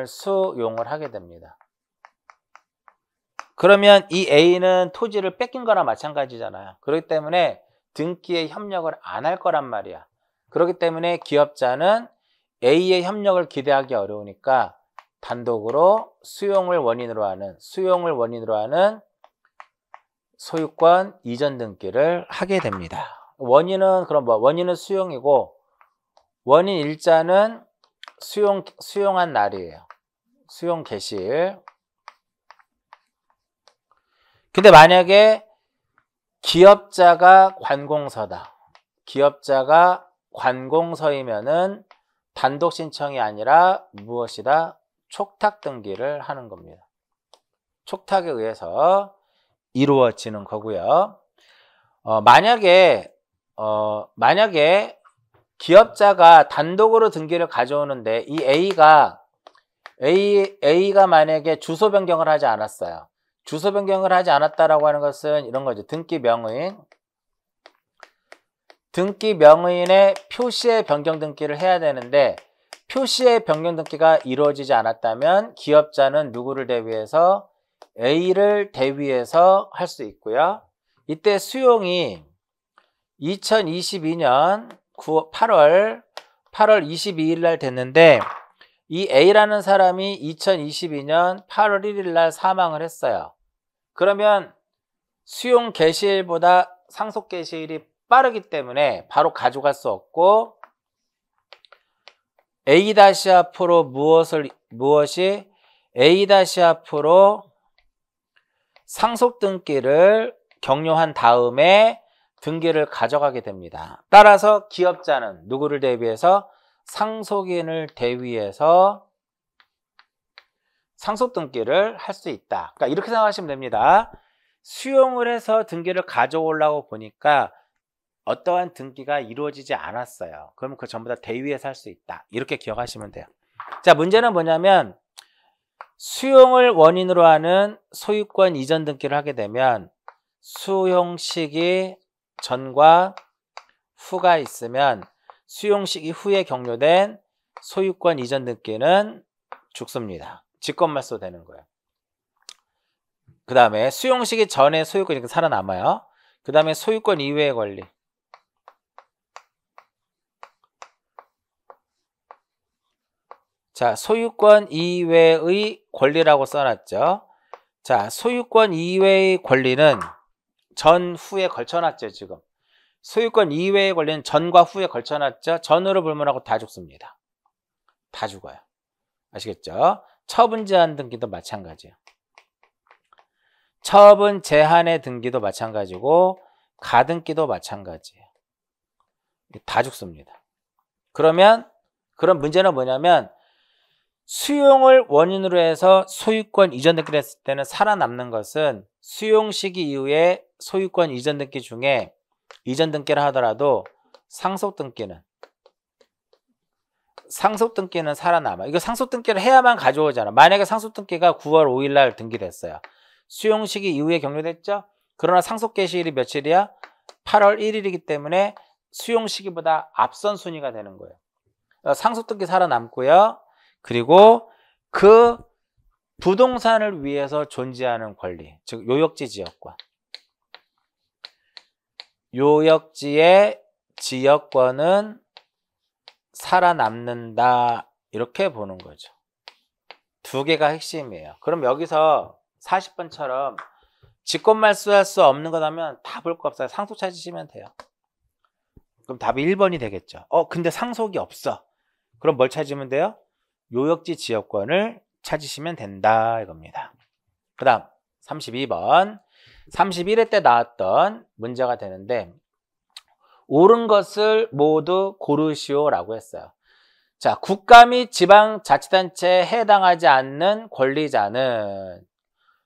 수용을 하게 됩니다. 그러면 이 A는 토지를 뺏긴 거나 마찬가지잖아요. 그렇기 때문에 등기에 협력을 안 할 거란 말이야. 그렇기 때문에 기업자는 A의 협력을 기대하기 어려우니까 단독으로 수용을 원인으로 하는 소유권 이전 등기를 하게 됩니다. 원인은 그럼 원인은 수용이고, 원인 일자는 수용한 날이에요. 수용 개시일. 근데 만약에 기업자가 관공서이면은 단독 신청이 아니라 무엇이다? 촉탁 등기를 하는 겁니다. 촉탁에 의해서 이루어지는 거고요. 만약에 기업자가 단독으로 등기를 가져오는데 이 A가 만약에 주소 변경을 하지 않았어요. 주소 변경을 하지 않았다라고 하는 것은 이런 거죠. 등기 명의인의 표시의 변경 등기를 해야 되는데, 표시의 변경 등기가 이루어지지 않았다면 기업자는 누구를 대위해서? A를 대위해서 할 수 있고요. 이때 수용이 2022년 8월 22일 날 됐는데, 이 A라는 사람이 2022년 8월 1일 날 사망을 했어요. 그러면 수용 개시일보다 상속 개시일이 빠르기 때문에 바로 가져갈 수 없고, A-앞으로 무엇이 A-앞으로 상속 등기를 격려한 다음에 등기를 가져가게 됩니다. 따라서 기업자는 누구를 대비해서? 상속인을 대위해서 상속 등기를 할 수 있다. 그러니까 이렇게 생각하시면 됩니다. 수용을 해서 등기를 가져오려고 보니까 어떠한 등기가 이루어지지 않았어요. 그럼 그 전부 다 대위해서 할 수 있다. 이렇게 기억하시면 돼요. 자, 문제는 뭐냐면 수용을 원인으로 하는 소유권 이전 등기를 하게 되면 수용 시기 전과 후가 있으면 수용 시기 후에 격려된 소유권 이전 등기는 죽습니다. 직권말소 되는 거예요. 그 다음에 수용 시기 전에 소유권이 살아남아요. 그 다음에 소유권 이외의 권리. 자, 소유권 이외의 권리라고 써놨죠. 자, 소유권 이외의 권리는 전후에 걸쳐놨죠, 지금. 소유권 이외의 권리는 전과 후에 걸쳐놨죠. 전으로 불문하고 다 죽습니다. 다 죽어요. 아시겠죠? 처분 제한 등기도 마찬가지예요. 처분 제한의 등기도 마찬가지고 가등기도 마찬가지예요. 다 죽습니다. 그러면 그런 문제는 뭐냐면 수용을 원인으로 해서 소유권 이전 등기를 했을 때는 살아남는 것은 수용 시기 이후에 소유권 이전 등기 중에 이전 등기를 하더라도 상속 등기는 살아남아. 이거 상속 등기를 해야만 가져오잖아. 만약에 상속 등기가 9월 5일 날 등기됐어요. 수용 시기 이후에 격려됐죠? 그러나 상속 개시일이 며칠이야? 8월 1일이기 때문에 수용 시기보다 앞선 순위가 되는 거예요. 상속 등기 살아남고요. 그리고 그 부동산을 위해서 존재하는 권리, 즉 요역지 지역권. 요역지의 지역권은 살아남는다. 이렇게 보는 거죠. 두 개가 핵심이에요. 그럼 여기서 40번처럼 직권말소할 수 없는 거라면 다 볼 거 없어요. 상속 찾으시면 돼요. 그럼 답이 1번이 되겠죠. 근데 상속이 없어. 그럼 뭘 찾으면 돼요? 요역지 지역권을 찾으시면 된다 이겁니다. 그 다음 32번. 31회 때 나왔던 문제가 되는데 옳은 것을 모두 고르시오라고 했어요. 자, 국가 및 지방자치단체에 해당하지 않는 권리자는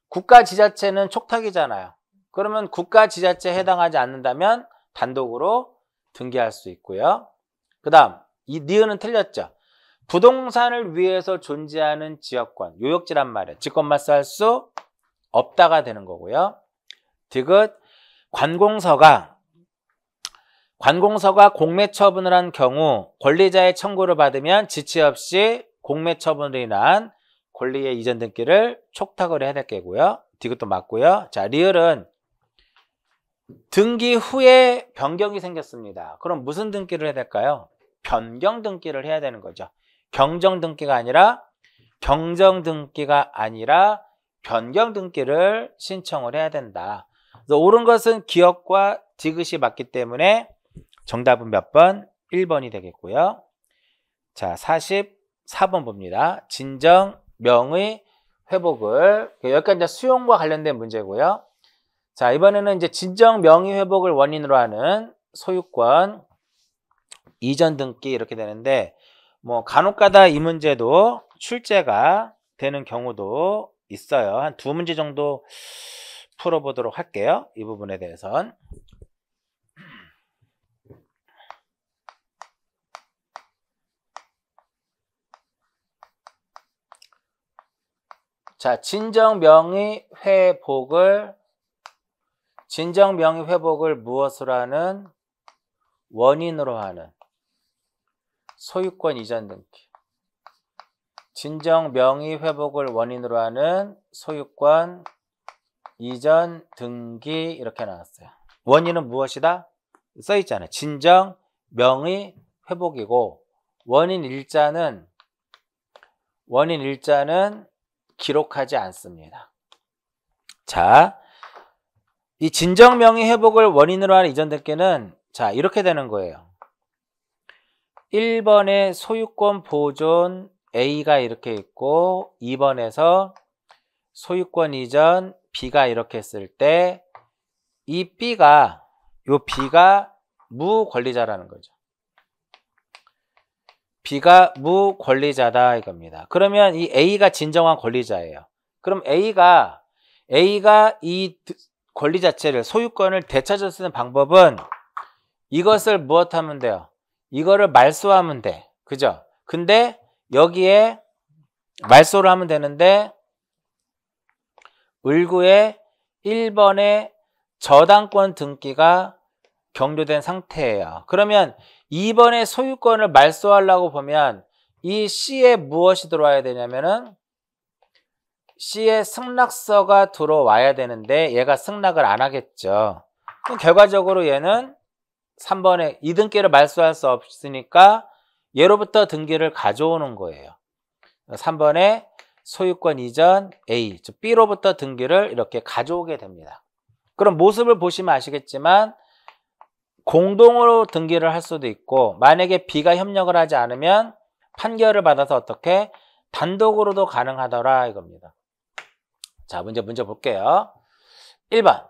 국가 지자체는 촉탁이잖아요. 그러면 국가 지자체에 해당하지 않는다면 단독으로 등기할 수 있고요. 그 다음 이 니은은 틀렸죠. 부동산을 위해서 존재하는 지역권, 요역지란 말이에요. 직권말소할 수 없다가 되는 거고요. 디귿 관공서가 공매 처분을 한 경우 권리자의 청구를 받으면 지체 없이 공매 처분으로 인한 권리의 이전 등기를 촉탁을 해야 될 게고요. 디귿도 맞고요. 자, 리을은 등기 후에 변경이 생겼습니다. 그럼 무슨 등기를 해야 될까요? 변경 등기를 해야 되는 거죠. 경정 등기가 아니라 변경 등기를 신청을 해야 된다. 그래서 옳은 것은 기역과 디귿이 맞기 때문에 정답은 몇 번? 1번이 되겠고요. 자, 44번 봅니다. 진정 명의 회복을, 여기까지 이제 수용과 관련된 문제고요. 자, 이번에는 이제 진정 명의 회복을 원인으로 하는 소유권 이전 등기 이렇게 되는데, 뭐 간혹가다 이 문제도 출제가 되는 경우도 있어요. 한 2문제 정도 풀어보도록 할게요. 이 부분에 대해선. 자, 진정 명의 회복을 무엇으로 하는? 원인으로 하는 소유권 이전 등기. 진정 명의 회복을 원인으로 하는 소유권 이전 등기 이렇게 나왔어요. 원인은 무엇이다? 써 있잖아요. 진정 명의 회복이고 원인 일자는 기록하지 않습니다. 자, 이 진정 명의 회복을 원인으로 하는 이전 등기는 자, 이렇게 되는 거예요. 1번에 소유권 보존 A가 이렇게 있고 2번에서 소유권 이전 B가 이렇게 했을 때 이 B가 무권리자라는 거죠. B가 무권리자다 이겁니다. 그러면 이 A가 진정한 권리자예요. 그럼 A가 이 권리 자체를, 소유권을 되찾을 수 있는 방법은 이것을 무엇하면 돼요? 이거를 말소하면 돼. 그죠? 근데 여기에 말소를 하면 되는데 을구에 1번의 저당권 등기가 경료된 상태예요. 그러면 2번의 소유권을 말소하려고 보면 이 C에 무엇이 들어와야 되냐면은 C에 승낙서가 들어와야 되는데 얘가 승낙을 안 하겠죠. 그럼 결과적으로 얘는 3번에 이 등기를 말소할 수 없으니까 얘로부터 등기를 가져오는 거예요. 3번에 소유권 이전 A, 즉 B로부터 등기를 이렇게 가져오게 됩니다. 그럼 모습을 보시면 아시겠지만 공동으로 등기를 할 수도 있고 만약에 B가 협력을 하지 않으면 판결을 받아서 어떻게 단독으로도 가능하더라 이겁니다. 자, 문제 볼게요. 1번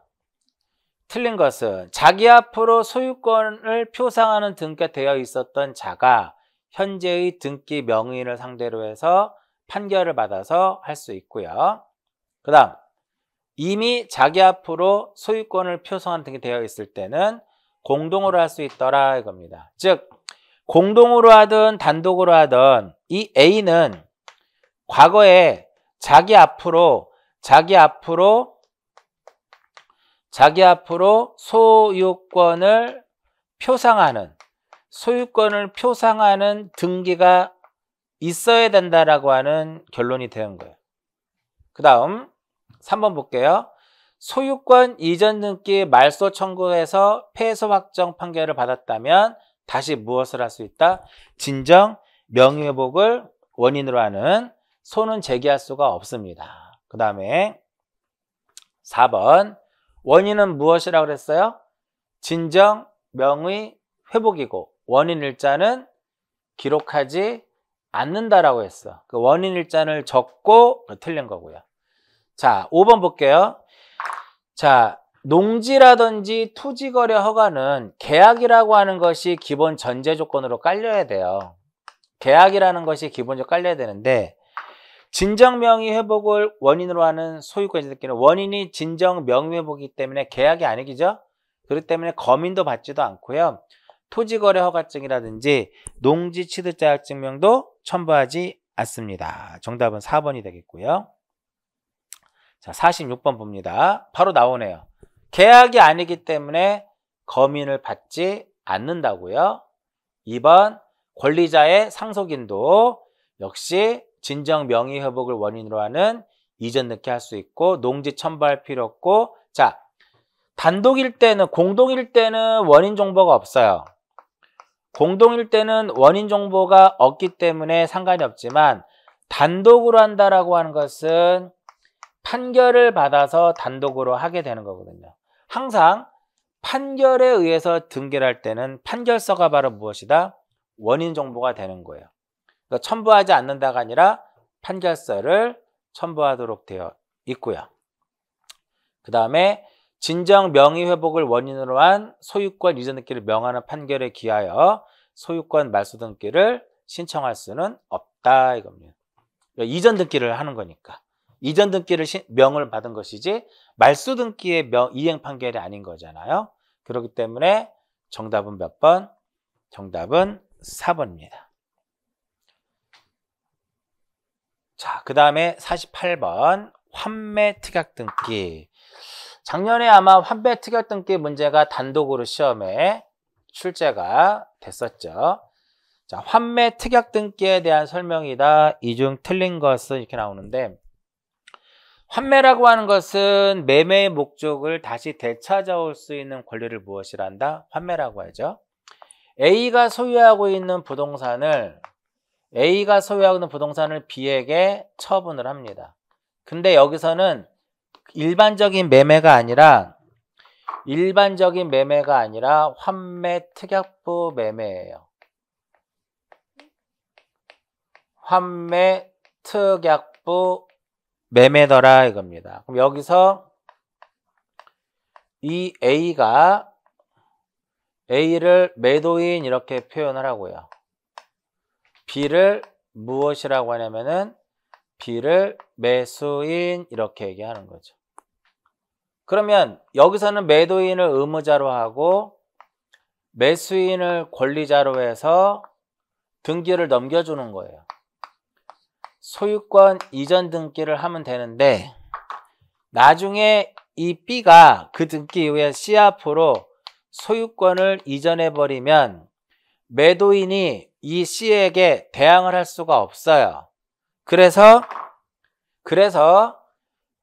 틀린 것은 자기 앞으로 소유권을 표상하는 등기가 되어 있었던 자가 현재의 등기 명의인을 상대로 해서 판결을 받아서 할 수 있고요. 그 다음 이미 자기 앞으로 소유권을 표상하는 등기 되어 있을 때는 공동으로 할 수 있더라 이겁니다. 즉 공동으로 하든 단독으로 하든 이 A는 과거에 자기 앞으로 소유권을 표상하는 등기가 있어야 된다라고 하는 결론이 된 거예요. 그 다음 3번 볼게요. 소유권 이전 등기 말소 청구해서 패소 확정 판결을 받았다면 다시 무엇을 할 수 있다? 진정 명의회복을 원인으로 하는 소는 제기할 수가 없습니다. 그 다음에 4번 원인은 무엇이라고 그랬어요? 진정 명의 회복이고 원인 일자는 기록하지 않는다라고 했어. 그 원인 일자를 적고 틀린 거고요. 자, 5번 볼게요. 자, 농지라든지 토지거래 허가는 계약이라고 하는 것이 기본 전제 조건으로 깔려야 돼요. 계약이라는 것이 기본적으로 깔려야 되는데 진정 명의 회복을 원인으로 하는 소유권 이전등기는 원인이 진정 명의 회복이기 때문에 계약이 아니죠. 그렇기 때문에 검인도 받지도 않고요. 토지거래 허가증이라든지 농지 취득 자격증명도 첨부하지 않습니다. 정답은 4번이 되겠고요. 자, 46번 봅니다. 바로 나오네요. 계약이 아니기 때문에 검인을 받지 않는다고요. 2번 권리자의 상속인도 역시 진정 명의 회복을 원인으로 하는 이전 등기 할 수 있고 농지 첨부할 필요 없고 자 단독일 때는 공동일 때는 원인 정보가 없어요. 공동일 때는 원인 정보가 없기 때문에 상관이 없지만 단독으로 한다라고 하는 것은 판결을 받아서 단독으로 하게 되는 거거든요. 항상 판결에 의해서 등기를 할 때는 판결서가 바로 무엇이다? 원인 정보가 되는 거예요. 그러니까 첨부하지 않는다가 아니라 판결서를 첨부하도록 되어 있고요. 그 다음에 진정 명의 회복을 원인으로 한 소유권 이전 등기를 명하는 판결에 기하여 소유권 말소 등기를 신청할 수는 없다 이겁니다. 그러니까 이전 등기를 하는 거니까. 이전 등기를 명을 받은 것이지 말소 등기의 이행 판결이 아닌 거잖아요. 그렇기 때문에 정답은 몇 번? 정답은 4번입니다. 자, 그 다음에 48번 환매 특약 등기. 작년에 아마 환매 특약 등기 문제가 단독으로 시험에 출제가 됐었죠. 자, 환매 특약 등기에 대한 설명이다. 이 중 틀린 것은 이렇게 나오는데 환매라고 하는 것은 매매의 목적을 다시 되찾아올 수 있는 권리를 무엇이라 한다? 환매라고 하죠. A가 소유하고 있는 부동산을 B에게 처분을 합니다. 근데 여기서는 일반적인 매매가 아니라 환매 특약부 매매예요. 환매 특약부 매매더라 이겁니다. 그럼 여기서 이 A를 매도인 이렇게 표현을 하고요. B를 무엇이라고 하냐면은 B를 매수인 이렇게 얘기하는 거죠. 그러면 여기서는 매도인을 의무자로 하고 매수인을 권리자로 해서 등기를 넘겨주는 거예요. 소유권 이전 등기를 하면 되는데 나중에 이 B가 그 등기 이후에 C 앞으로 소유권을 이전해버리면 매도인이 이 C에게 대항을 할 수가 없어요. 그래서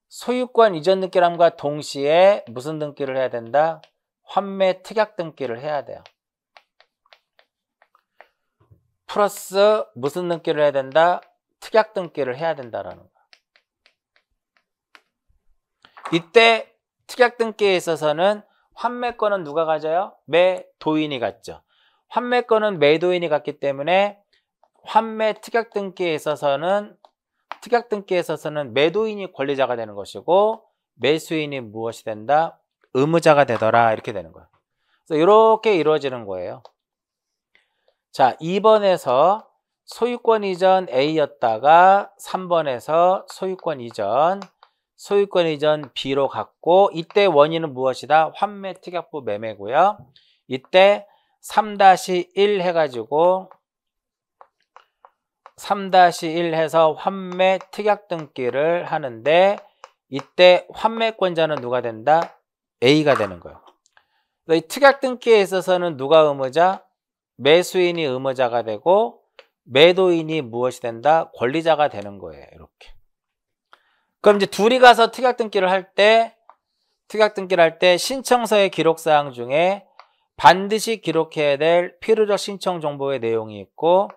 소유권 이전 등기람과 동시에 무슨 등기를 해야 된다? 환매 특약 등기를 해야 돼요. 플러스 무슨 등기를 해야 된다? 특약 등기를 해야 된다라는 거예요. 이때 특약 등기에 있어서는 환매권은 누가 가져요? 매도인이 갖죠. 환매권은 매도인이 갖기 때문에 환매 특약 등기에 있어서는 매도인이 권리자가 되는 것이고 매수인이 무엇이 된다? 의무자가 되더라 이렇게 되는 거예요. 그래서 이렇게 이루어지는 거예요. 자, 2번에서 소유권 이전 A였다가 3번에서 소유권 이전 B로 갔고 이때 원인은 무엇이다? 환매 특약부 매매고요. 이때 3-1 해가지고 3-1 해서 환매 특약 등기를 하는데 이때 환매권자는 누가 된다? A가 되는 거예요. 이 특약 등기에 있어서는 누가 의무자? 매수인이 의무자가 되고 매도인이 무엇이 된다? 권리자가 되는 거예요. 이렇게. 그럼 이제 둘이 가서 특약 등기를 할 때 신청서의 기록사항 중에 반드시 기록해야 될 필요적 신청 정보의 내용이 있고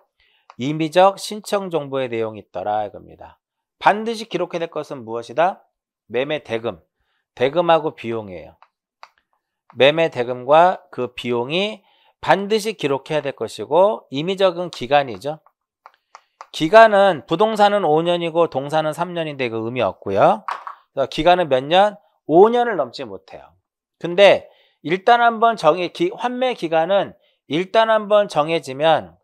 임의적 신청 정보의 내용이 있더라 이겁니다. 반드시 기록해야 될 것은 무엇이다? 매매 대금. 대금하고 비용이에요. 매매 대금과 그 비용이 반드시 기록해야 될 것이고 임의적은 기간이죠. 기간은 부동산은 5년이고 동산은 3년인데 그 의미 없고요. 기간은 몇 년? 5년을 넘지 못해요. 근데 일단 한번 환매 기간은 일단 한번 정해지면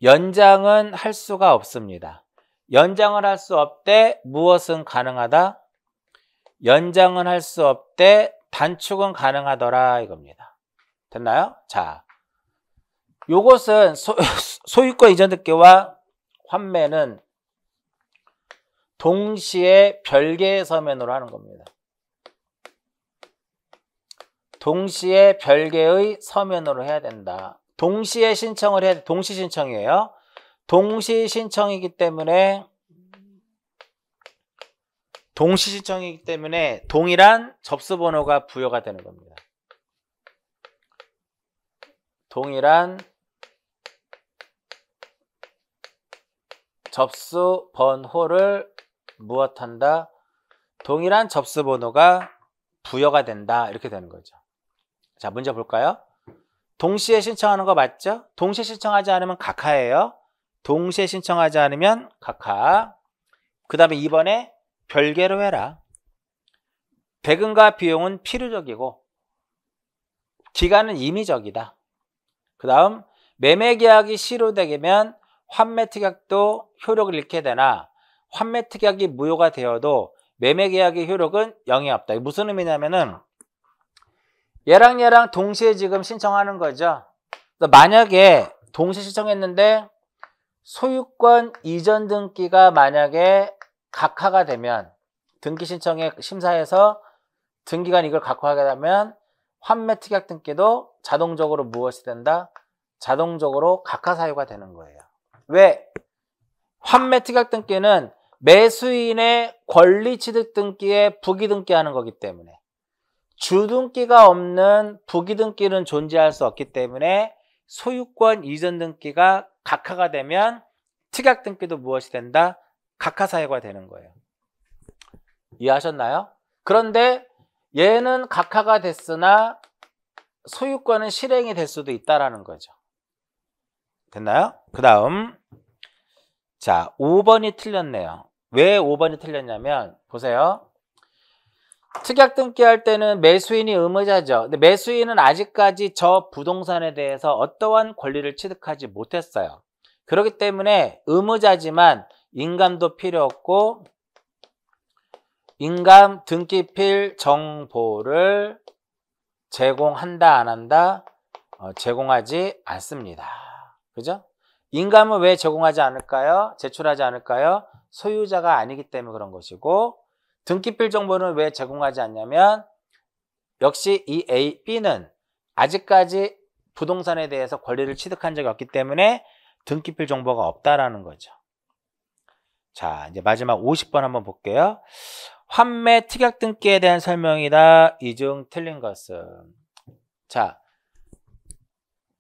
연장은 할 수가 없습니다. 연장을 할 수 없되 무엇은 가능하다? 연장은 할 수 없되 단축은 가능하더라 이겁니다. 됐나요? 자, 요것은 소유권 이전 등기와 환매는 동시에 별개의 서면으로 하는 겁니다. 동시에 별개의 서면으로 해야 된다. 동시에 신청을 해야 돼. 동시 신청이에요. 동시 신청이기 때문에 동일한 접수번호가 부여가 되는 겁니다. 동일한 접수번호를 무엇한다? 동일한 접수번호가 부여가 된다. 이렇게 되는 거죠. 자, 문제 볼까요? 동시에 신청하는 거 맞죠? 동시에 신청하지 않으면 각하예요. 동시에 신청하지 않으면 각하. 그 다음에 2번에 별개로 해라. 대금과 비용은 필요적이고 기간은 임의적이다. 그 다음 매매계약이 실효되면 환매특약도 효력을 잃게 되나 환매특약이 무효가 되어도 매매계약의 효력은 영이 없다. 이게 무슨 의미냐면은 얘랑 동시에 지금 신청하는 거죠. 만약에 동시에 신청했는데 소유권 이전 등기가 만약에 각하가 되면 등기 신청에 심사해서 등기관 이걸 각하하게 되면 환매 특약 등기도 자동적으로 무엇이 된다? 자동적으로 각하 사유가 되는 거예요. 왜? 환매 특약 등기는 매수인의 권리 취득 등기에 부기 등기하는 거기 때문에 주등기가 없는 부기 등기는 존재할 수 없기 때문에 소유권 이전 등기가 각하가 되면 특약 등기도 무엇이 된다? 각하 사유가 되는 거예요. 이해하셨나요? 그런데 얘는 각하가 됐으나 소유권은 실행이 될 수도 있다라는 거죠. 됐나요? 그 다음 자 5번이 틀렸네요. 왜 5번이 틀렸냐면 보세요. 특약 등기할 때는 매수인이 의무자죠. 근데 매수인은 아직까지 저 부동산에 대해서 어떠한 권리를 취득하지 못했어요. 그렇기 때문에 의무자지만 인감도 필요 없고 인감 등기필 정보를 제공한다 안 한다? 제공하지 않습니다. 그죠? 인감은 왜 제공하지 않을까요? 제출하지 않을까요? 소유자가 아니기 때문에 그런 것이고 등기필 정보는 왜 제공하지 않냐면 역시 이 A, B는 아직까지 부동산에 대해서 권리를 취득한 적이 없기 때문에 등기필 정보가 없다라는 거죠. 자, 이제 마지막 50번 한번 볼게요. 환매 특약 등기에 대한 설명이다. 이 중 틀린 것은 자,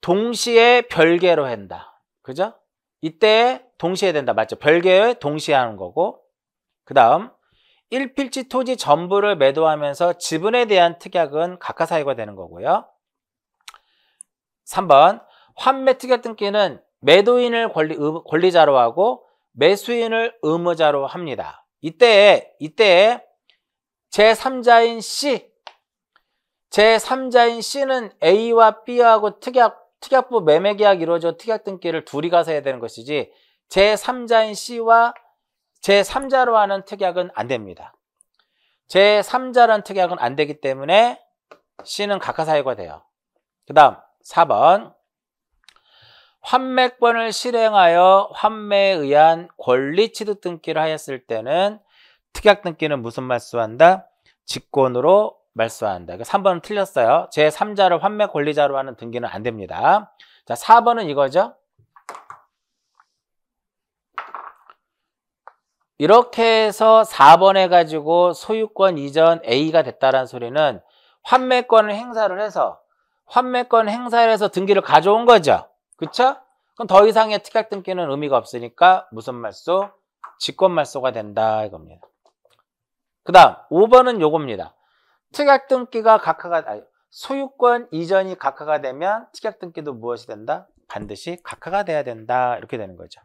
동시에 별개로 한다. 그죠? 이때 동시에 된다. 맞죠? 별개에 동시에 하는 거고 그 다음 1필지 토지 전부를 매도하면서 지분에 대한 특약은 각하 사유가 되는 거고요. 3번 환매 특약 등기는 매도인을 권리자로 하고 매수인을 의무자로 합니다. 이때 제3자인 C는 A와 B하고 특약부 매매계약 이루어져 특약 등기를 둘이 가서 해야 되는 것이지 제3자인 C와 제3자로 하는 특약은 안 됩니다. 제3자라는 특약은 안 되기 때문에 C는 각하 사유가 돼요. 그 다음 4번 환매권을 실행하여 환매에 의한 권리 취득 등기를 하였을 때는 특약 등기는 무슨 말소한다? 직권으로 말소한다. 3번은 틀렸어요. 제3자를 환매 권리자로 하는 등기는 안 됩니다. 자, 4번은 이거죠. 이렇게 해서 4번 해가지고 소유권 이전 A가 됐다라는 소리는 환매권을 행사를 해서 등기를 가져온 거죠. 그쵸? 그럼 더 이상의 특약 등기는 의미가 없으니까 무슨 말소? 직권 말소가 된다 이겁니다. 그 다음 5번은 요겁니다. 특약 등기가 소유권 이전이 각하가 되면 특약 등기도 무엇이 된다? 반드시 각하가 돼야 된다. 이렇게 되는 거죠.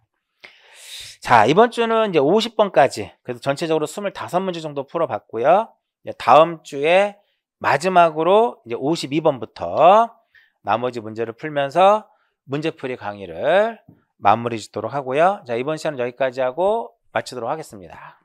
자, 이번 주는 이제 50번까지, 그래서 전체적으로 25문제 정도 풀어봤고요. 다음 주에 마지막으로 이제 52번부터 나머지 문제를 풀면서 문제풀이 강의를 마무리 짓도록 하고요. 자, 이번 시간은 여기까지 하고 마치도록 하겠습니다.